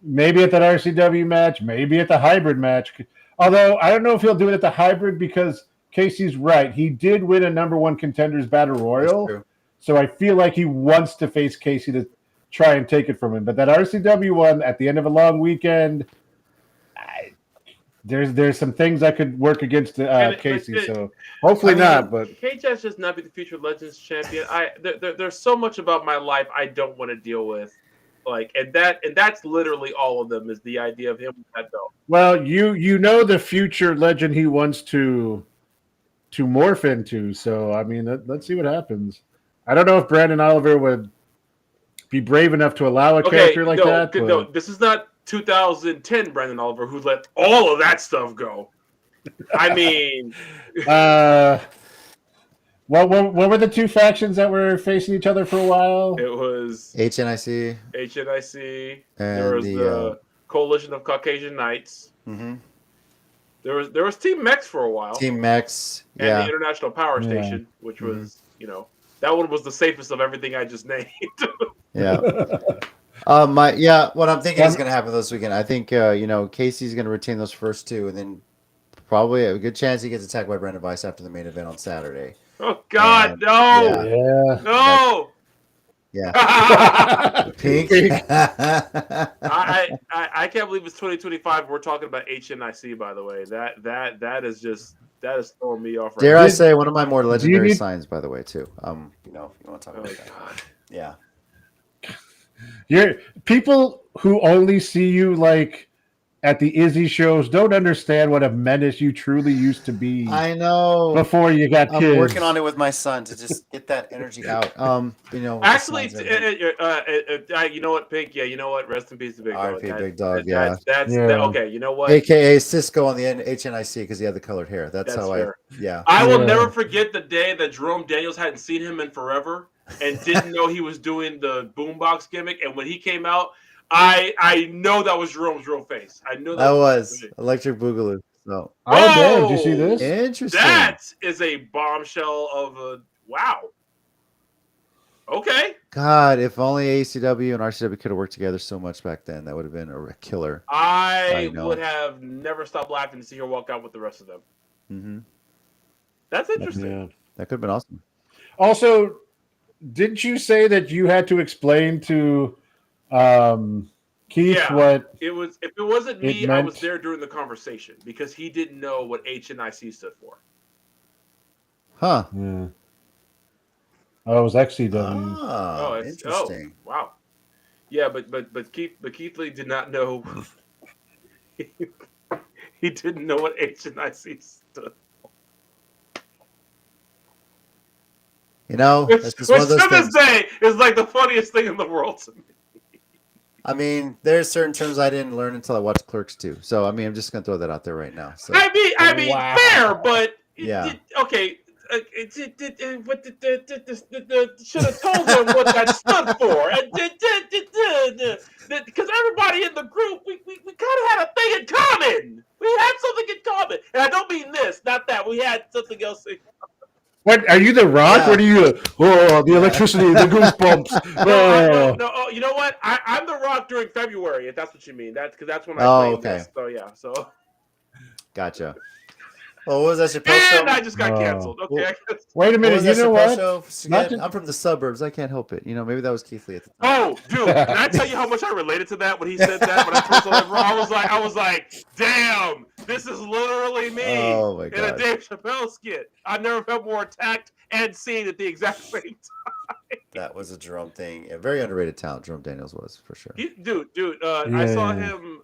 Maybe at that RCW match, maybe at the Hybrd match. Although I don't know if he'll do it at the Hybrd because Casey's right. He did win a #1 contenders battle royal, so I feel like he wants to face Casey to try and take it from him. But that RCW one at the end of a long weekend, there's some things that could work against Casey. So hopefully not. But KJ's just not be the Future Legends champion. There's so much about my life I don't want to deal with. And that's literally all of them is the idea of him with that belt. Well, the future legend he wants to morph into. So I mean, let's see what happens. I don't know if Brandon Oliver would be brave enough to allow a character like that. No, this is not 2010 Brandon Oliver who let all of that stuff go. I mean, what were the 2 factions that were facing each other for a while? It was HNIC. There was the Coalition of Caucasian Knights. Mm-hmm. There was Team Mex for a while. Team Mex, and the International Power Station, which was that one was the safest of everything I just named. What I'm thinking is going to happen this weekend. I think Casey's going to retain those first 2, and then probably a good chance he gets attacked by Brandon Weiss after the main event on Saturday. Oh God, no! No! Yeah. Pink. I can't believe it's 2025. We're talking about HNIC, by the way. That is just That is throwing me off. Dare I Did- say one of my more legendary need- signs, by the way, too. You know, if you want to talk Oh about that. God. Yeah. You're people who only see you like at the Izzy shows don't understand what a menace you truly used to be I know. before you got I'm kids. working on it with my son to just get that energy out. You know, with the Actually, signs and everything. you know what, Pink? Yeah, you know what? Rest in peace, the big dog. R.I.P. Big Dog, yeah. That's Yeah. okay. You know what? AKA Cisco on the HNIC because he had the colored hair. That's how fair. yeah. I will Yeah. never forget the day that Jerome Daniels hadn't seen him in forever and didn't know he was doing the boombox gimmick. And when he came out, I know that was Jerome's real face. I know That was Electric Boogaloo. So Oh, damn. Did you see this? interesting. That is a bombshell of a wow. Okay. God, if only ACW and RCW could have worked together so much back then, that would have been a killer. I know. would have never stopped laughing to see her walk out with the rest of them. Mm-hmm. That's interesting. Yeah. That could have been awesome. Also, didn't you say that you had to explain to Keith Yeah. what It was if it wasn't me, It I was meant- there during the conversation because he didn't know what HNIC stood for. Huh. Yeah. Oh, it was XCW. Oh, it's interesting. wow. Yeah, but Keith Lee did not know. He didn't know what HNIC stood. You know, Which that's just one of those to this things. day is like the funniest thing in the world to me. I mean, there's certain terms I didn't learn until I watched Clerks too. So I mean, I'm just gonna throw that out there right now. So I mean, Wow. fair, but Yeah. okay. Should have told him what that stood for, because everybody in the group, we kind of had a thing in common. We had something in common, and I don't mean this, not that. We had something else. What are you, The Rock? Yeah. What are you? Oh, the electricity, the goosebumps. No, Oh. oh, you know what? I'm the Rock during February, if that's what you mean. That's because that's when I Oh, claimed okay. this. So yeah, so Gotcha. Well, what was that Chappelle show? and I just got Oh. canceled. Okay, I guess. Wait a What minute. was You that know Chappelle what? show? Not Again, to- I'm from the suburbs. I can't help it. You know, maybe that was Keith Lee at the time. Oh, dude! Can I tell you how much I related to that when he said that? When I first saw that, I was like, damn, this is literally me Oh my in a god. Dave Chappelle skit. I've never felt more attacked and seen at the exact same time. That was a Jerome thing. A very underrated talent. Jerome Daniels was for sure. Dude, I saw him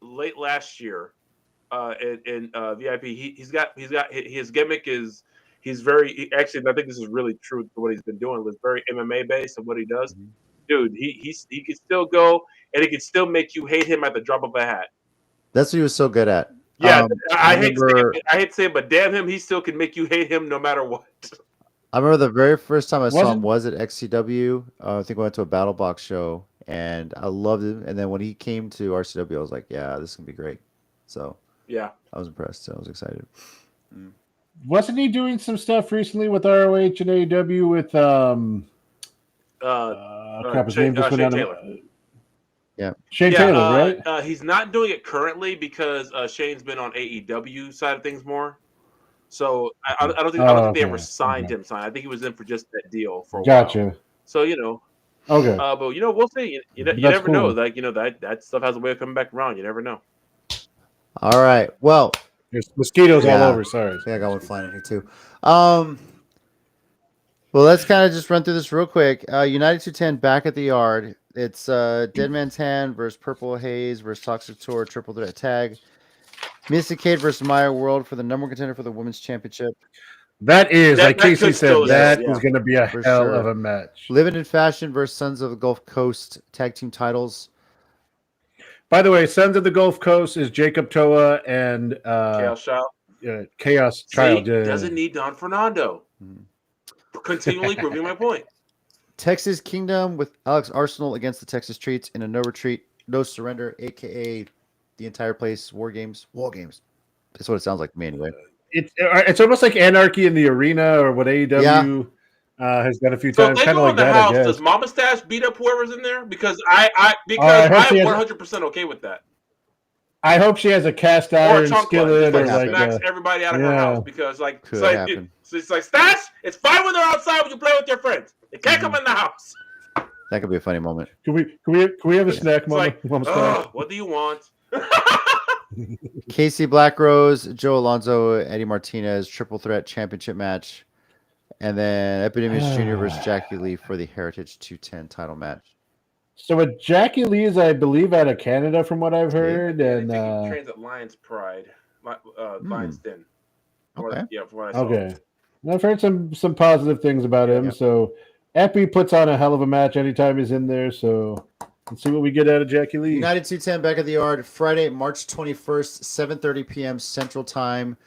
late last year in VIP. He's got his gimmick is actually I think this is really true to what he's been doing. It's very MMA based and what he does. Mhm. Dude, he can still go and he can still make you hate him at the drop of a hat. That's what he was so good at. Yeah, I I hate remember. to say it, but damn him, he still can make you hate him no matter what. I remember the very first time I saw him Wasn't- was at XCW. I think we went to a Battle Box show, and I loved him. And then when he came to RCW, I was like, "Yeah, this is gonna be great." So Yeah. I was impressed. I was excited. Wasn't he doing some stuff recently with ROH and AEW with crap, his name just went Shane out of Taylor. Shane Taylor, right? He's not doing it currently because Shane's been on AEW side of things more. So I don't think they ever signed him. I think he was in for just that deal for a while. Gotcha. So Okay. but we'll see. You That's never know. cool. Like that stuff has a way of coming back around. You never know. All right. Well, There's mosquitoes all Yeah. over. Sorry. I think I got one flying in here too. Well, let's kind of just run through this real quick. United210 back at the yard. It's Dead Man's Hand versus Purple Haze versus Toxic Tour triple threat tag. Mystic Kate versus Maya World for the number one contender for the women's championship. That is, That- like that Casey could said, still- that yeah. is going to be a For hell sure. of a match. Limited Fashion versus Sons of the Gulf Coast tag team titles. By the way, Sons of the Gulf Coast is Jacob Toa and Chaos Child. Chaos See, Child. doesn't need Don Fernando. Continually proving my point. Texas Kingdom with Alex Arsenal against the Texas Treats in a no retreat, no surrender, aka the entire place war games. That's what it sounds like to me anyway. It's almost like Anarchy in the Arena or what AEW has done a few So if times. they Kind of go like in the that, I house, guess. does Mama Stash beat up whoever's in there? Because I'm hope she has- 100% okay with that. I hope she has a cast Or iron a chunk skillet or Could like smacks everybody out of her house because Could it's happen. like Stash. It's fine when they're outside when you play with your friends. They can't Mm-hmm. come in the house. That could be a funny moment. Can we have a snack, It's Mama? like, Mama snack? what do you want? Casey Black Rose, Joe Alonzo, Eddie Martinez, triple threat championship match. And then Epidemius Jr. versus Jackie Lee for the Heritage 210 title match. So with Jackie Lee is, I believe, out of Canada, from what I've heard, I and think he trains at Lions Pride, Lions Den. Okay. From what I saw. okay, and I've heard some positive things about him. Yeah. So Epi puts on a hell of a match anytime he's in there. So let's see what we get out of Jackie Lee. United210 back at the yard Friday, March 21st, 7:30 p.m. Central Time,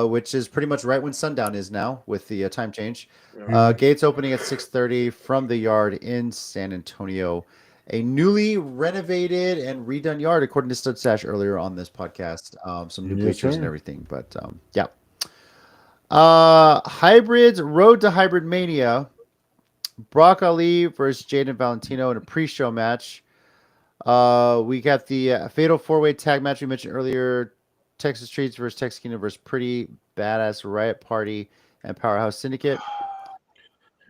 which is pretty much right when sundown is now with the time change. Gates opening at 6:30 from the yard in San Antonio. A newly renovated and redone yard, according to Stud Stash earlier on this podcast. Some new bleachers and everything, but yeah. Hybrids Road to Hybridmania. Brock Ali versus Jaden Valentino in a pre-show match. We got the Fatal 4-Way tag match we mentioned earlier. Texas Streets versus Tex Kingdom versus Pretty Badass Riot Party and Powerhouse Syndicate.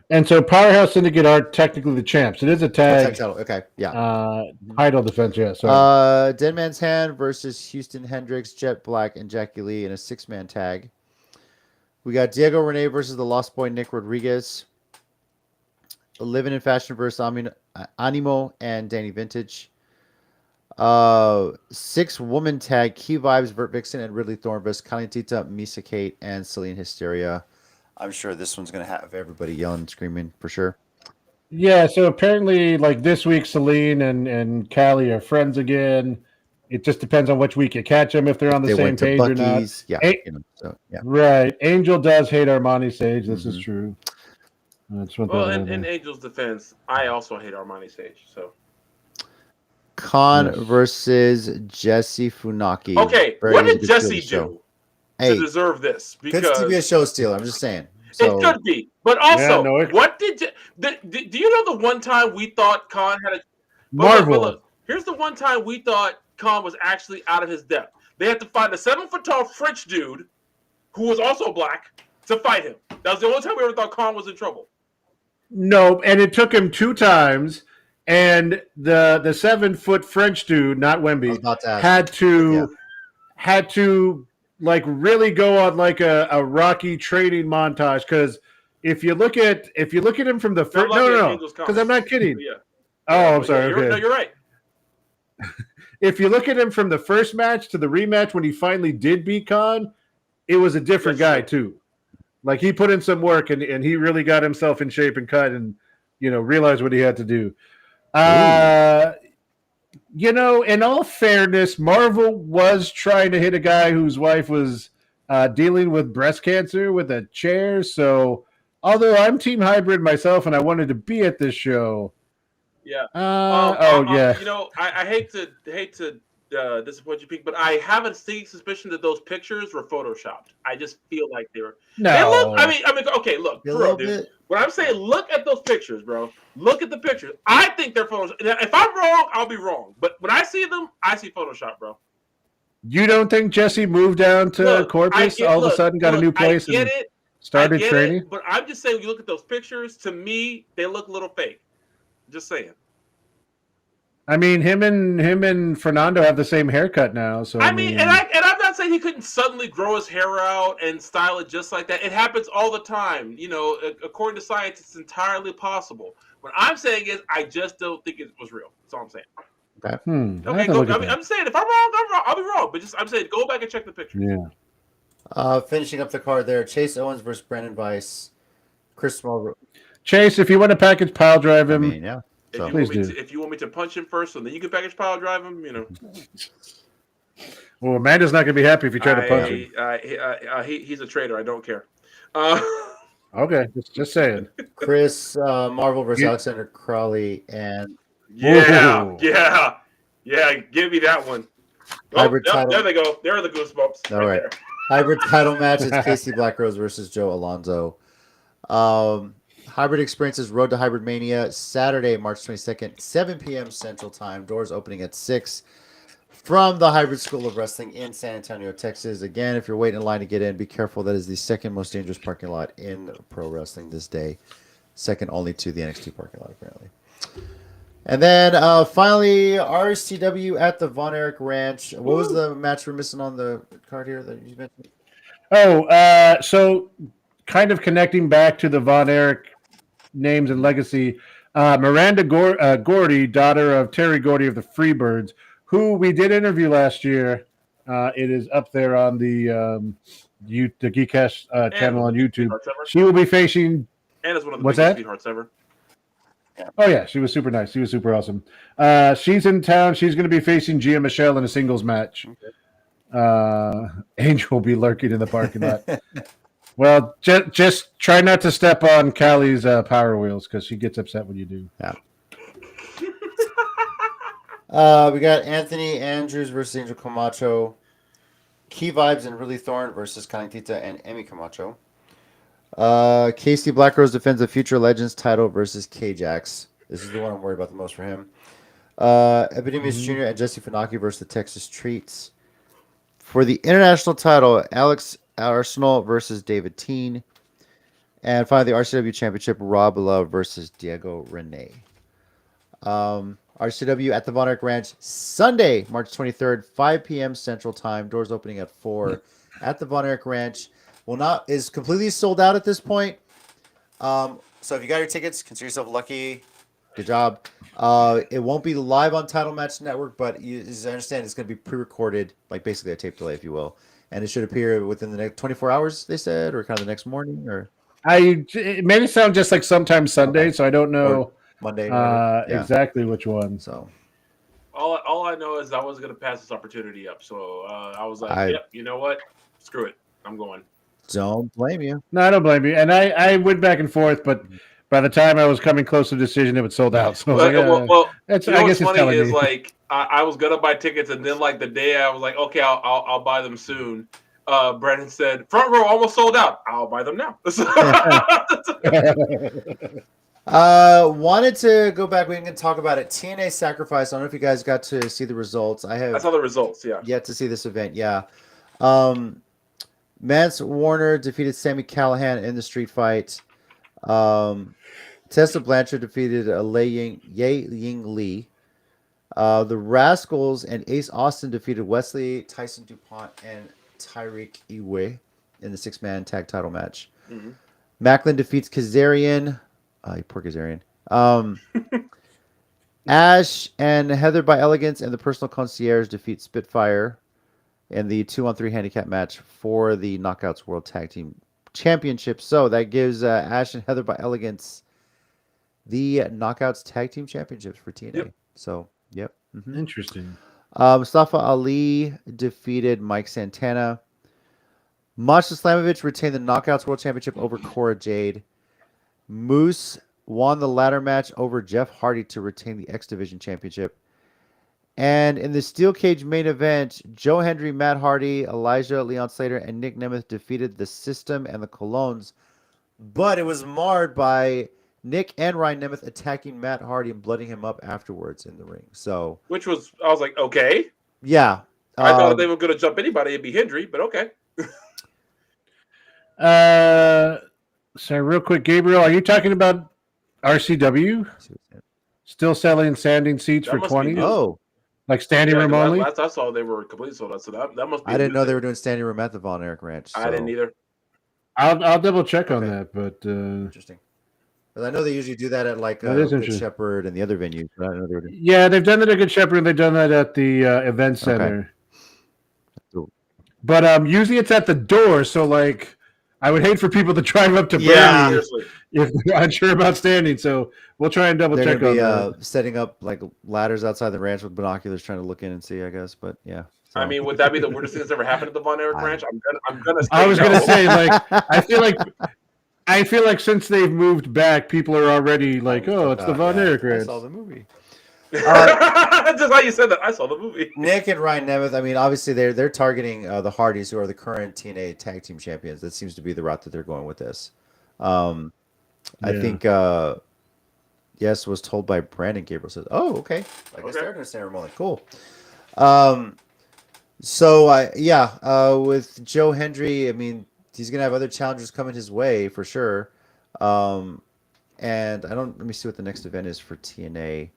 And so Powerhouse Syndicate are technically the champs. It is a tag title. Okay, yeah. Title defense, yeah. So Dead Man's Hand versus Houston Hendricks, Jet Black, and Jackie Lee in a 6-man tag. We got Diego Rene versus the Lost Boy Nick Rodriguez. Living in Fashion versus Animo and Danny Vintage. 6-woman tag, Key Vibes, Vert Vixen, and Ridley Thorne versus Kalentita, Misa Kate, and Celine Hysteria. I'm sure this one's going to have everybody yelling and screaming for sure. Yeah, so apparently, like this week, Celine and Callie are friends again. It just depends on which week you catch them, if they're on the same page or not. Yeah, yeah. Right. Angel does hate Armani Sage. This is true. Well, in Angel's defense, I also hate Armani Sage. So Khan versus Jesse Funaki. Okay, what did Jesse do to deserve this? Because could be a show stealer. I'm just saying. So, it could be, but also, what did do you know the one time we thought Khan had a Marvel? Look, here's the one time we thought Khan was actually out of his depth. They had to find a 7-foot-tall French dude who was also black to fight him. That was the only time we ever thought Khan was in trouble. No, and it took him 2 times, and the 7-foot French dude, not Wemby, had to like really go on like a Rocky training montage, because if you look at him from the first, because I'm not kidding. Yeah. I'm sorry. You're right. If you look at him from the first match to the rematch when he finally did beat Khan, it was a different guy too. Like he put in some work and he really got himself in shape and cut and realized what he had to do. In all fairness, Marvel was trying to hit a guy whose wife was dealing with breast cancer with a chair. So although I'm Team Hybrd myself and I wanted to be at this show. Yeah. Yeah. I hate to disappoint you, Pete, but I have a sneaking suspicion that those pictures were photoshopped. I just feel like they were. No. They look, I mean, okay, look, for real, dude. When I'm saying, look at those pictures, bro. Look at the pictures. I think they're photoshopped. If I'm wrong, I'll be wrong. But when I see them, I see Photoshop, bro. You don't think Jesse moved down to Corpus all of a sudden, got a new place, and started training? But I'm just saying, when you look at those pictures, to me, they look a little fake. Just saying. I mean, him and Fernando have the same haircut now. So I mean, and I'm not saying he couldn't suddenly grow his hair out and style it just like that. It happens all the time. According to science, it's entirely possible. What I'm saying is, I just don't think it was real. That's all I'm saying. Okay. I'm saying if I'm wrong, I'll be wrong. But I'm saying go back and check the pictures. Yeah. Finishing up the card there, Chase Owens versus Brandon Weiss. Chris Small. Chase, if you want to package pile drive him, yeah. So. If you want me to punch him first, and then you can package pile drive him, Well, Amanda's not going to be happy if you try to punch him. He's a traitor. I don't care. Okay, just saying. Chris Marvel versus Alexander Crawley and yeah. Give me that one. Hybrid title. There they go. There are the goosebumps. All right. Hybrid title match is Casey Black Rose versus Joe Alonzo. Hybrd Experiences Road to Hybridmania, Saturday, March 22nd, 7 p.m. Central Time. Doors opening at 6 from the Hybrd School of Wrestling in San Antonio, Texas. Again, if you're waiting in line to get in, be careful. That is the second most dangerous parking lot in pro wrestling this day. Second only to the NXT parking lot, apparently. And then finally, RCW at the Von Erich Ranch. What was the match we're missing on the card here that you mentioned? So kind of connecting back to the Von Erich names and legacy, Miranda Gordy, daughter of Terry Gordy of the Freebirds, who we did interview last year. It is up there on the Geekcast channel on YouTube. She will be facing. And it's one of the What's biggest that? sweethearts ever. Oh yeah, she was super nice. She was super awesome. She's in town. She's going to be facing Gia Michelle in a singles match. Angel will be lurking in the parking lot. Well, just try not to step on Callie's power wheels because she gets upset when you do. Yeah. We got Anthony Andrews versus Angel Camacho. Key Vibes and Really Thorne versus Calentita and Emmy Camacho. Casey Blackrose defends the Future Legends title versus K-Jax. This is the one I'm worried about the most for him. Epidemius Jr. and Jesse Funaki versus the Texas Treats. For the international title, Alex Arsenal versus David Teen. And finally, the RCW Championship, Rob Love versus Diego Rene. RCW at the Von Erich Ranch, Sunday, March 23rd, 5 p.m. Central Time. Doors opening at 4 at the Von Erich Ranch. Is completely sold out at this point. So if you got your tickets, consider yourself lucky. Good job. It won't be live on Title Match Network, but as I understand, it's going to be pre-recorded, like basically a tape delay, if you will. And it should appear within the next 24 hours, they said, or kind of the next morning, or It made it sound just like sometime Sunday, so I don't know or Monday, exactly which one. So all I know is I wasn't going to pass this opportunity up. So I was like, yep, you know what? Screw it. I'm going. Don't blame you. No, I don't blame you. And I went back and forth, but by the time I was coming close to the decision, it was sold out. So I was like, I guess what's funny is like I was gonna buy tickets, and then like the day I was like, okay, I'll buy them soon. Brandon said, front row almost sold out. I'll buy them now. Wanted to go back. We can talk about it. TNA Sacrifice. I don't know if you guys got to see the results. I saw the results. Yeah. Yet to see this event. Yeah. Mance Warner defeated Sami Callihan in the street fight. Tessa Blanchard defeated Ye Ying Lee. The Rascals and Ace Austin defeated Wesley, Tyson DuPont, and Tyreek Iwe in the 6-man tag title match. Mm-hmm. Macklin defeats Kazarian. Poor Kazarian. Ash and Heather by Elegance and the Personal Concierge defeat Spitfire in the 2-on-3 handicap match for the Knockouts World Tag Team Championship. So that gives Ash and Heather by Elegance the Knockouts Tag Team Championships for TNA. Yep. So, yep. Mm-hmm. Interesting. Mustafa Ali defeated Mike Santana. Masha Slamovich retained the Knockouts World Championship over Cora Jade. Moose won the ladder match over Jeff Hardy to retain the X Division Championship. And in the Steel Cage main event, Joe Hendry, Matt Hardy, Elijah, Leon Slater, and Nick Nemeth defeated the System and the Colognes. But it was marred by Nick and Ryan Nemeth attacking Matt Hardy and blooding him up afterwards in the ring. So, I was like, okay. Yeah. I thought they were going to jump anybody. It'd be Hendry, but okay. So real quick, Gabriel, are you talking about RCW? Still selling standing seats for 20? Oh. Like standing room only? Last I saw, they were completely sold out. So that must be. I didn't know they were doing standing room at the Von Erich Ranch. So. I didn't either. I'll double check on that, but interesting. But I know they usually do that at like Good Shepherd and the other venues. But I don't know they were doing... Yeah, they've done that at Good Shepherd and they've done that at the event center. Okay. But usually it's at the door, so like I would hate for people to drive up to Bernie if they're unsure about standing. So we'll try and double check on that. Setting up like ladders outside the ranch with binoculars, trying to look in and see, I guess. But yeah. So. I mean, would that be the weirdest thing that's ever happened at the Von Erich Ranch? I'm gonna. I was gonna say, like, I feel like since they've moved back, people are already like, oh, it's the Von Erich Ranch. I saw the movie. Just how you said that, I saw the movie. Nick and Ryan Nemeth. I mean, obviously they're targeting the Hardys, who are the current TNA Tag Team Champions. That seems to be the route that they're going with this. I think yes was told by Brandon. Gabriel says, "Oh, okay. I guess they're going to ceremony. Cool." With Joe Hendry, I mean, he's going to have other challengers coming his way for sure. And let me see what the next event is for TNA.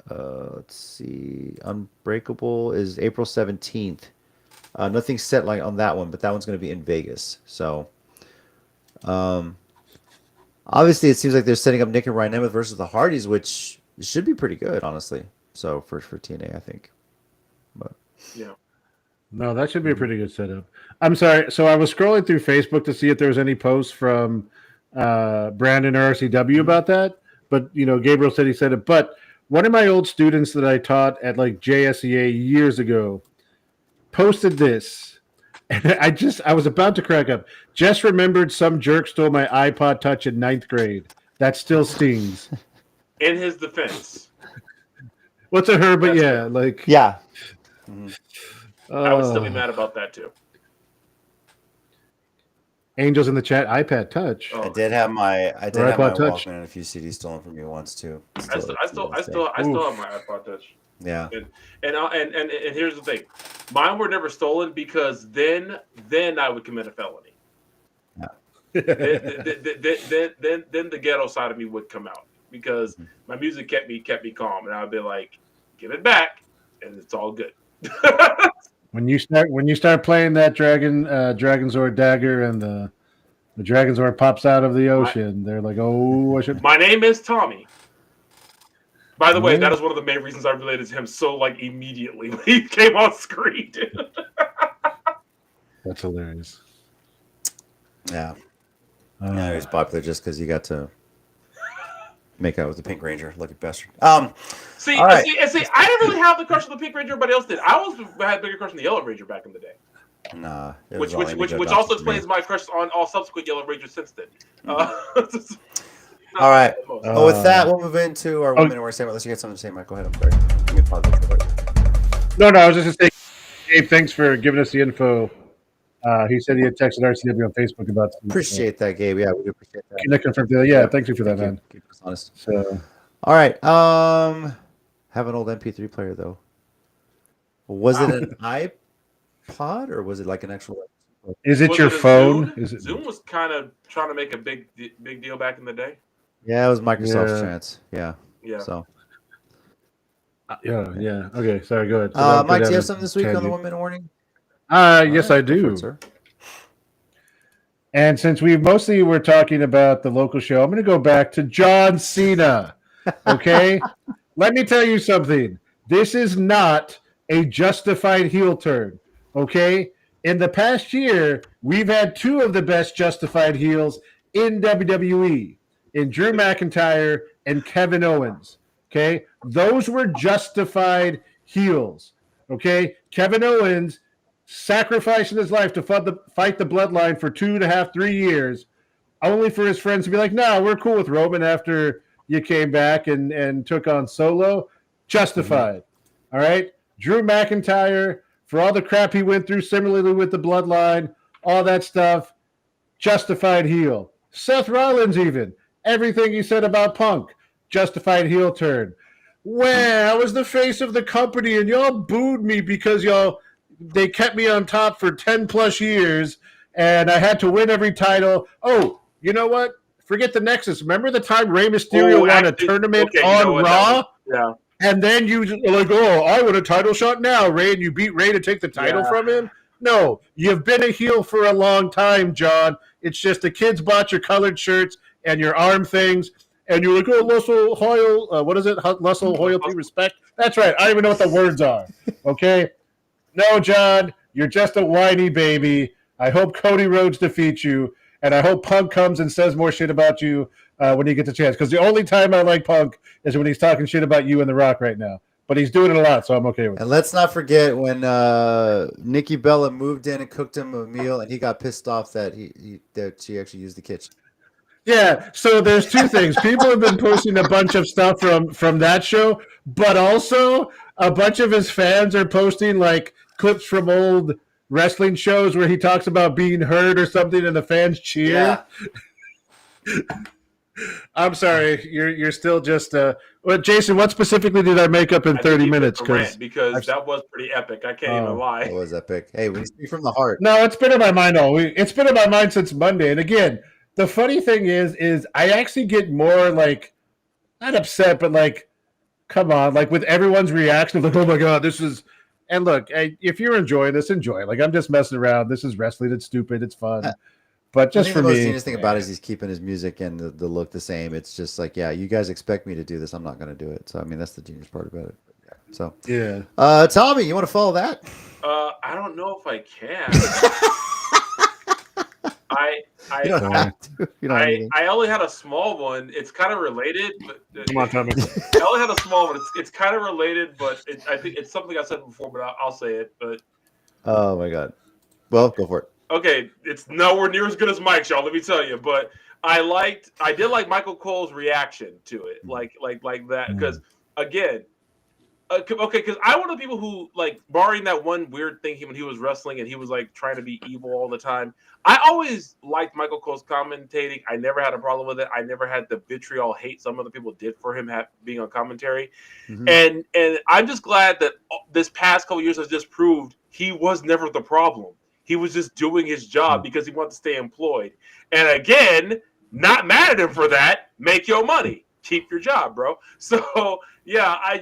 Let's see. Unbreakable is April 17th. Nothing's set like on that one, but that one's going to be in Vegas. So, obviously, it seems like they're setting up Nick and Ryan Nemeth versus the Hardys, which should be pretty good, honestly. So for TNA, I think. But Yeah. No, that should be a pretty good setup. I'm sorry. So I was scrolling through Facebook to see if there was any posts from Brandon or RCW about that. But, Gabriel said he said it. But one of my old students that I taught at like JSEA years ago posted this. And I was about to crack up. Just remembered some jerk stole my iPod Touch in 9th grade. That still stings. In his defense. What's a her? But yeah, like. yeah. I would still be mad about that too. Angels in the chat, iPad Touch. I did have my iPod Touch. Walkman and a few CDs stolen from me once too. I still have my iPod Touch. Yeah. And here's the thing, mine were never stolen because then I would commit a felony. Yeah. then the ghetto side of me would come out because my music kept me calm, and I'd be like, give it back, and it's all good. When you start playing that Dragonzord dagger and the Dragonzord pops out of the ocean, they're like, oh, I should. My name is Tommy. By the way, that is one of the main reasons I related to him so like immediately when he came on screen. That's hilarious. Yeah. Yeah, he's popular just because he got to make out with the Pink Ranger, lucky bastard. See, all right. see, I didn't really have the crush on the Pink Ranger. Everybody else did. I had a bigger crush on the Yellow Ranger back in the day. Nah, which also explains my crush on all subsequent Yellow Rangers since then. All right. With that, we'll move into our 1 minute word segment. Unless you get something to say, Mike. Go ahead. I'm sorry. Let me pause this real quick. No, I was just going to say, Gabe, thanks for giving us the info. He said he had texted RCW on Facebook about some, appreciate that, Gabe. Yeah, we do appreciate that. Can I confirm that? Yeah, thank you for that, man. Keep us honest. So, all right. Have an old MP3 player though. Was it an iPod or was it like an actual? Is it your phone? Zoom was kind of trying to make a big deal back in the day. Yeah, it was Microsoft's chance. Yeah. So. Yeah. Okay, sorry. Go ahead. Mike, do you have something this week on the 1 minute warning? Yes, I do. Sir. And since we mostly were talking about the local show, I'm going to go back to John Cena. Okay? Let me tell you something. This is not a justified heel turn. Okay? In the past year, we've had two of the best justified heels in WWE, in Drew McIntyre and Kevin Owens. Okay? Those were justified heels. Okay? Kevin Owens sacrificing his life to fight the bloodline for 2.5, 3 years, only for his friends to be like, no, we're cool with Roman after you came back and took on Solo. Justified. All right? Drew McIntyre, for all the crap he went through, similarly with the bloodline, all that stuff, justified heel. Seth Rollins even, everything he said about Punk, justified heel turn. Well, I was the face of the company and y'all booed me because they kept me on top for 10 plus years and I had to win every title. Oh, you know what? Forget the Nexus. Remember the time Rey Mysterio won a tournament on Raw? Yeah. And then you were like, oh, I want a title shot now, Rey, and you beat Rey to take the title from him? No, you've been a heel for a long time, John. It's just the kids bought your colored shirts and your arm things, and you're like, oh, Russell Hoyle, what is it? Russell Loyalty, respect? That's right. I don't even know what the words are, okay? No, John, you're just a whiny baby. I hope Cody Rhodes defeats you, and I hope Punk comes and says more shit about you when he gets a chance. Because the only time I like Punk is when he's talking shit about you and The Rock right now. But he's doing it a lot, so I'm okay with it. And let's not forget when Nikki Bella moved in and cooked him a meal, and he got pissed off that she actually used the kitchen. Yeah, so there's two things. People have been posting a bunch of stuff from that show, but also a bunch of his fans are posting like clips from old wrestling shows where he talks about being hurt or something and the fans cheer. Yeah. I'm sorry, you're still just well, Jason, what specifically did I make up in 30 minutes? Because that was pretty epic. I can't even lie. It was epic. Hey, we speak from the heart. No, it's been in my mind It's been in my mind since Monday. And again, the funny thing is I actually get more like not upset, but like come on, like with everyone's reaction, like, oh my god, this is. And look, if you're enjoying this, enjoy it. Like I'm just messing around. This is wrestling. It's stupid. It's fun. But just I think for the most me, genius thing about it is he's keeping his music and the look the same. It's just like, yeah, you guys expect me to do this. I'm not going to do it. So I mean, that's the genius part about it. Yeah. So yeah. Tommy, you want to follow that? I don't know if I can. You don't have to. You don't have anything. I only had a small one. It's kind of related, but Come on, Tommy. I only had a small one. It's kind of related, but I think it's something I said before, but I'll say it. But oh my god, well, go for it. Okay, it's nowhere near as good as Mike's, y'all. Let me tell you, but I did like Michael Cole's reaction to it, like that, because again, okay, because I'm one of the people who, like, barring that one weird thing when he was wrestling and he was like trying to be evil all the time, I always liked Michael Cole's commentating. I never had a problem with it. I never had the vitriol hate some other people did for him being on commentary. And I'm just glad that this past couple years has just proved he was never the problem. He was just doing his job because he wanted to stay employed. And again, not mad at him for that. Make your money. Keep your job, bro. So yeah, I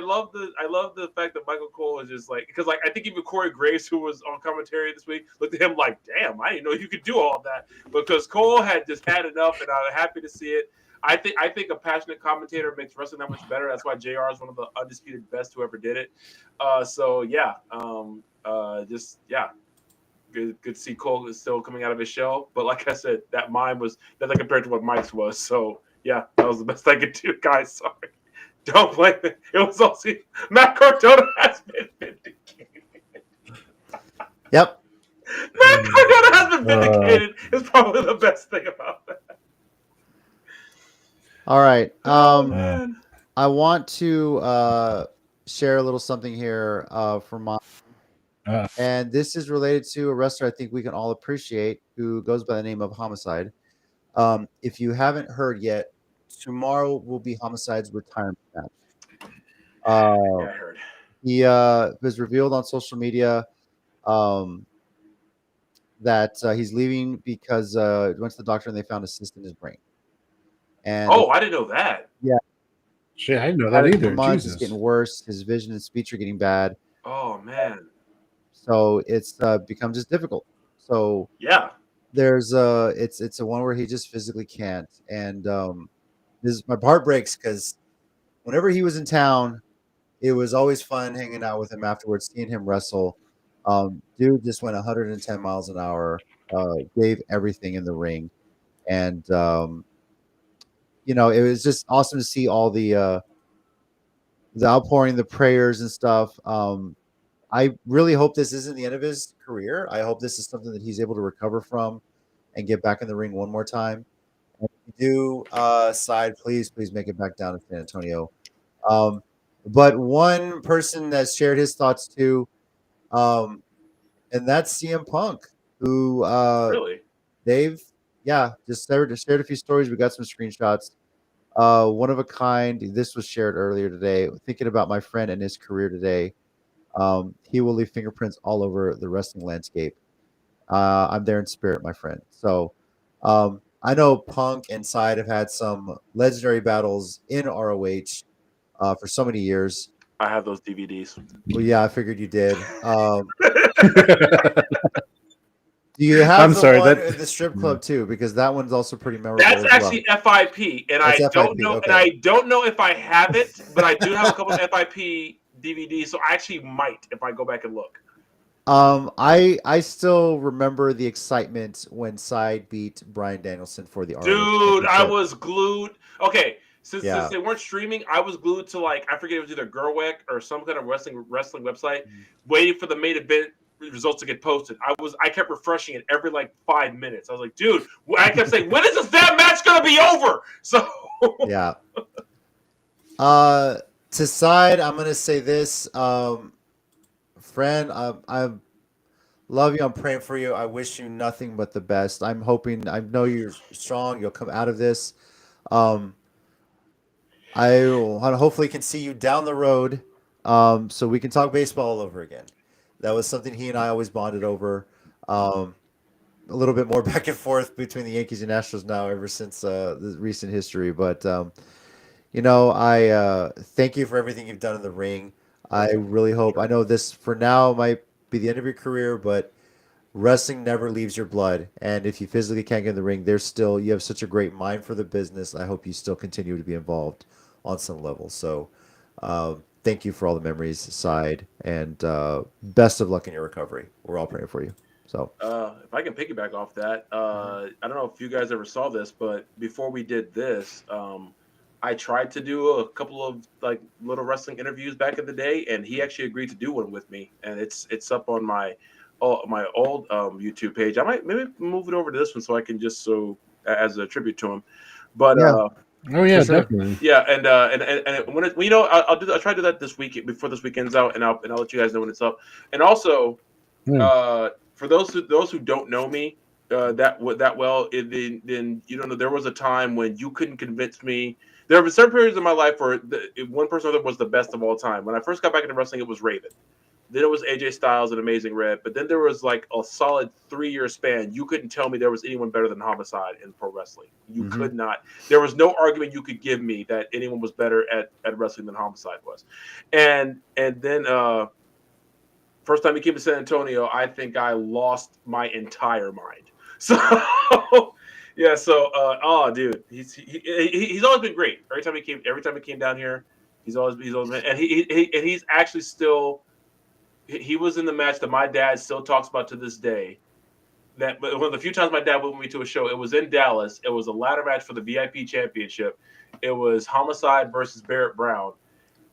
love the fact that Michael Cole is just like, because like I think even Corey Graves, who was on commentary this week, looked at him like, damn, I didn't know you could do all of that. Because Cole had just had enough, and I'm happy to see it. I think a passionate commentator makes wrestling that much better. That's why JR is one of the undisputed best who ever did it. So yeah, just yeah. Good to see Cole is still coming out of his shell. But like I said, that mime was nothing compared to what Mike's was. So yeah, that was the best I could do, guys. Sorry. Don't blame it. It was also Matt Cardona has been vindicated. Yep. Matt Cardona has been vindicated is probably the best thing about that. All right. Man. I want to share a little something here from my and this is related to a wrestler I think we can all appreciate who goes by the name of Homicide. If you haven't heard yet, tomorrow will be Homicide's retirement match. Yeah, I heard. He was revealed on social media that he's leaving because he went to the doctor and they found a cyst in his brain. And I didn't know that. Yeah. Shit, I didn't know that either. Months, Jesus. it's getting worse. His vision and speech are getting bad. Oh man. So it's become just difficult. So yeah, there's it's a one where he just physically can't. And my heart breaks because whenever he was in town, it was always fun hanging out with him afterwards, seeing him wrestle. Dude just went 110 miles an hour, gave everything in the ring, and it was just awesome to see all the outpouring, the prayers and stuff. I really hope this isn't the end of his career. I hope this is something that he's able to recover from and get back in the ring one more time. And if you do, Side, please make it back down to San Antonio. But one person that shared his thoughts too, and that's CM Punk, who really they've just shared a few stories. We got some screenshots. One of a kind. This was shared earlier today. Thinking about my friend and his career today. He will leave fingerprints all over the wrestling landscape. I'm there in spirit, my friend. So I know Punk and Side have had some legendary battles in ROH for so many years. I have those DVDs. Well, yeah, I figured you did. Do you have one in the strip club too? Because that one's also pretty memorable. That's actually FIP, and I don't know. Okay. And I don't know if I have it, but I do have a couple of FIP DVDs, so I actually might if I go back and look. I still remember the excitement when Side beat Bryan Danielson for the Dude, I was glued. Okay, since they weren't streaming, I was glued to I forget it was either Gerwick or some kind of wrestling website, waiting for the main event results to get posted. I kept refreshing it every 5 minutes. I was like, dude, I kept saying, when is this damn match gonna be over? So yeah. To Side, I'm gonna say this, friend. I love you. I'm praying for you. I wish you nothing but the best. I'm hoping. I know you're strong. You'll come out of this. I hopefully can see you down the road, so we can talk baseball all over again. That was something he and I always bonded over. A little bit more back and forth between the Yankees and Astros now, ever since the recent history. But I thank you for everything you've done in the ring. I really hope. I know this for now might be the end of your career, but wrestling never leaves your blood. And if you physically can't get in the ring, you have such a great mind for the business. I hope you still continue to be involved on some level. So, thank you for all the memories aside, and best of luck in your recovery. We're all praying for you. So, If I can piggyback off that, I don't know if you guys ever saw this, but before we did this, I tried to do a couple of like little wrestling interviews back in the day, and he actually agreed to do one with me, and it's up on my old YouTube page. I might maybe move it over to this one so I can just as a tribute to him. But Yeah. Oh yeah, For sure. definitely. yeah, and when I'll try to do that this week before this weekend's out, and I'll let you guys know when it's up. And also, for those who don't know me that well, then there was a time when you couldn't convince me. There were certain periods in my life where one person was the best of all time. When I first got back into wrestling, it was Raven. Then it was AJ Styles and Amazing Red. But then there was like a solid 3-year span. You couldn't tell me there was anyone better than Homicide in pro wrestling. You could not. There was no argument you could give me that anyone was better at wrestling than Homicide was. And then first time he came to San Antonio, I think I lost my entire mind. So yeah, dude, he's always been great. Every time he came down here, he's always been, and he's actually still. He was in the match that my dad still talks about to this day. That one of the few times my dad went with me to a show, it was in Dallas. It was a ladder match for the VIP championship. It was Homicide versus Barrett Brown.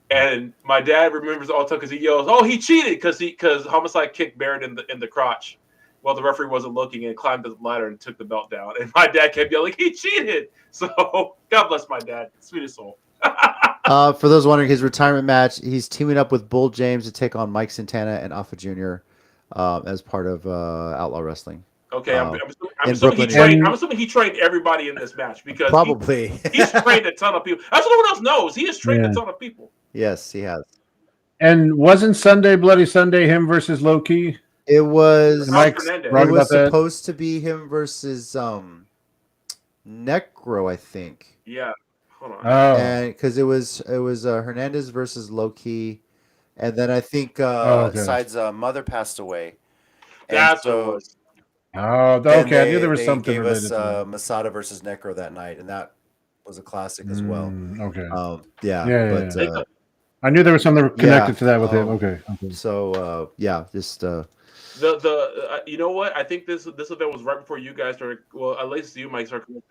And my dad remembers all the time because he yells, "Oh, he cheated!" because Homicide kicked Barrett in the crotch while the referee wasn't looking and climbed the ladder and took the belt down. And my dad kept yelling, "He cheated!" So God bless my dad, sweetest soul. For those wondering, his retirement match, he's teaming up with Bull James to take on Mike Santana and Alpha Jr. As part of Outlaw Wrestling. Okay, I'm in assuming Brooklyn. I'm assuming he trained everybody in this match because Probably. he's trained a ton of people. That's what no one else knows. He has trained a ton of people. Yes, he has. And wasn't Sunday Bloody Sunday him versus Low Key? It was. Mike's It was supposed to be him versus Necro, I think. Yeah. Hold on. And because it was Hernandez versus Low Key, and then I think Side's mother passed away. That's what it was. Oh, okay. I knew there was something gave related us to Masada versus Necro that night, and that was a classic as well. Okay. But I knew there was something connected to that with him. Okay. So just you know what? I think this event was right before you guys started. Well, at least you, Mike, started.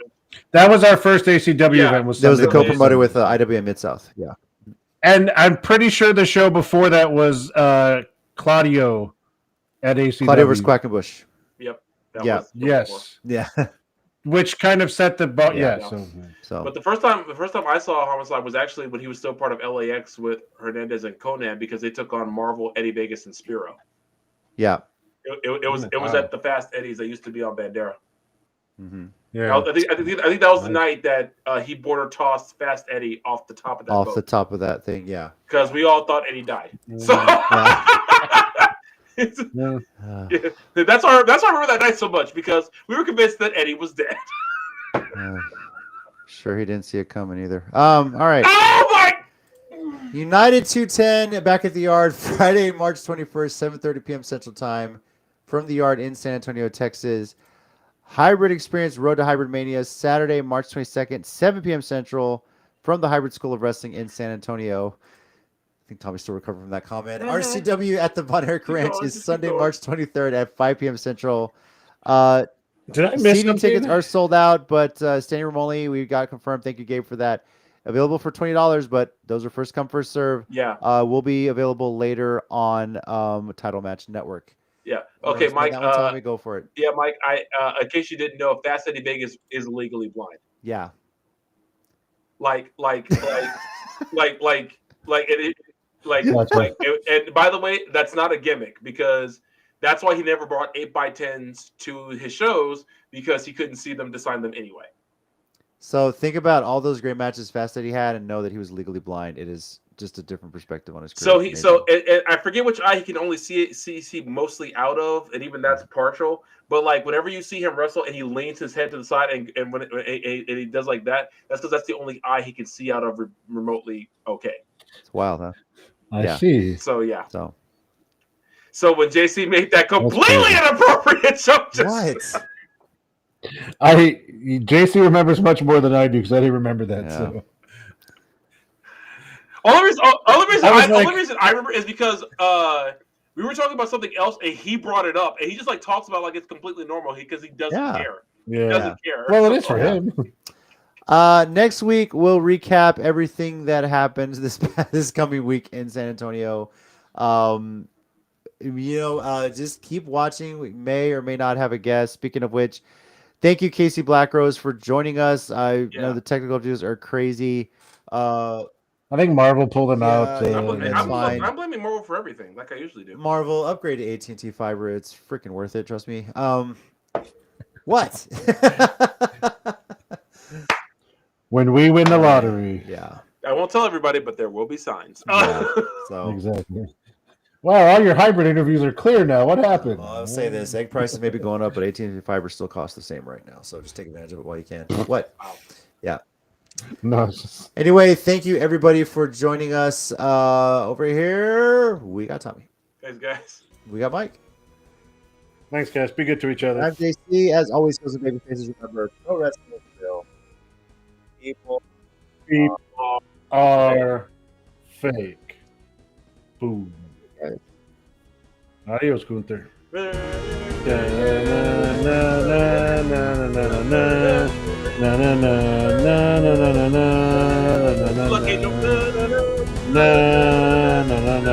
That was our first ACW event. There was the co-promoter with IWM Mid-South. Yeah. And I'm pretty sure the show before that was Claudio at ACW. Claudio versus Quackenbush. Yep. Yes. Yeah. Which kind of set the bar. Yeah. So. But the first time I saw Homicide was actually when he was still part of LAX with Hernandez and Conan because they took on Marvel, Eddie Vegas, and Spiro. Yeah. It was at the Fast Eddies that used to be on Bandera. Mm-hmm. Yeah. I think that was the night that he border tossed Fast Eddie off the top of that boat. The top of that thing, yeah. Because we all thought Eddie died. So that's why I remember that night so much because we were convinced that Eddie was dead. Sure, he didn't see it coming either. All right. Oh my! United210 back at the Yard Friday, March 21st, 7:30 p.m. Central Time, from the Yard in San Antonio, Texas. Hybrd Experience Road to Hybridmania Saturday, March 22nd, 7 p.m. Central, from the Hybrd School of Wrestling in San Antonio. I think Tommy's still recovering from that comment. RCW at the Von Erich Ranch is Sunday, March 23rd at 5 p.m. Central. Did I miss seating tickets are sold out, but standing room only. We got confirmed. Thank you, Gabe, for that. Available for $20, but those are first come, first serve. Yeah. Will be available later on Title Match Network. Yeah. Okay, Mike. Go for it. Yeah, Mike. In case you didn't know, Fast Eddie Vegas is legally blind. Yeah. And by the way, that's not a gimmick because that's why he never brought 8x10s to his shows because he couldn't see them to sign them anyway. So think about all those great matches Fast that he had, and know that he was legally blind. It is just a different perspective on his career. And I forget which eye he can only see mostly out of, and even that's partial. But like whenever you see him wrestle and he leans his head to the side, and when and he does like that, that's because that's the only eye he can see out of remotely. Okay, It's wild, huh? I see. so yeah. So when JC made that completely inappropriate joke, what? JC remembers much more than I do because I didn't remember that. Yeah. So. Only reason I remember is because we were talking about something else and he brought it up and he just like talks about like it's completely normal because he doesn't care. Yeah. He doesn't care. Well, it is for him. Next week we'll recap everything that happens this coming week in San Antonio. Just keep watching. We may or may not have a guest. Speaking of which, thank you, Casey Blackrose, for joining us. I know the technical dudes are crazy. I think Marvel pulled him out. I'm blaming Marvel for everything, like I usually do. Marvel, upgrade to AT&T Fiber. It's freaking worth it. Trust me. What? When we win the lottery. Yeah. I won't tell everybody, but there will be signs. Yeah, so exactly. Wow, all your hybrid interviews are clear now. What happened? Well, I'll say this: egg prices may be going up, but AT&T Fiber still costs the same right now. So just take advantage of it while you can. What? Yeah. No. Anyway, thank you everybody for joining us. Over here, we got Tommy. Thanks, guys. We got Mike. Thanks, guys. Be good to each other. I'm JC. As always, those are baby faces. Remember, pro wrestling is real. People are fake. Boom. Okay. Adios, Gunther. Lucky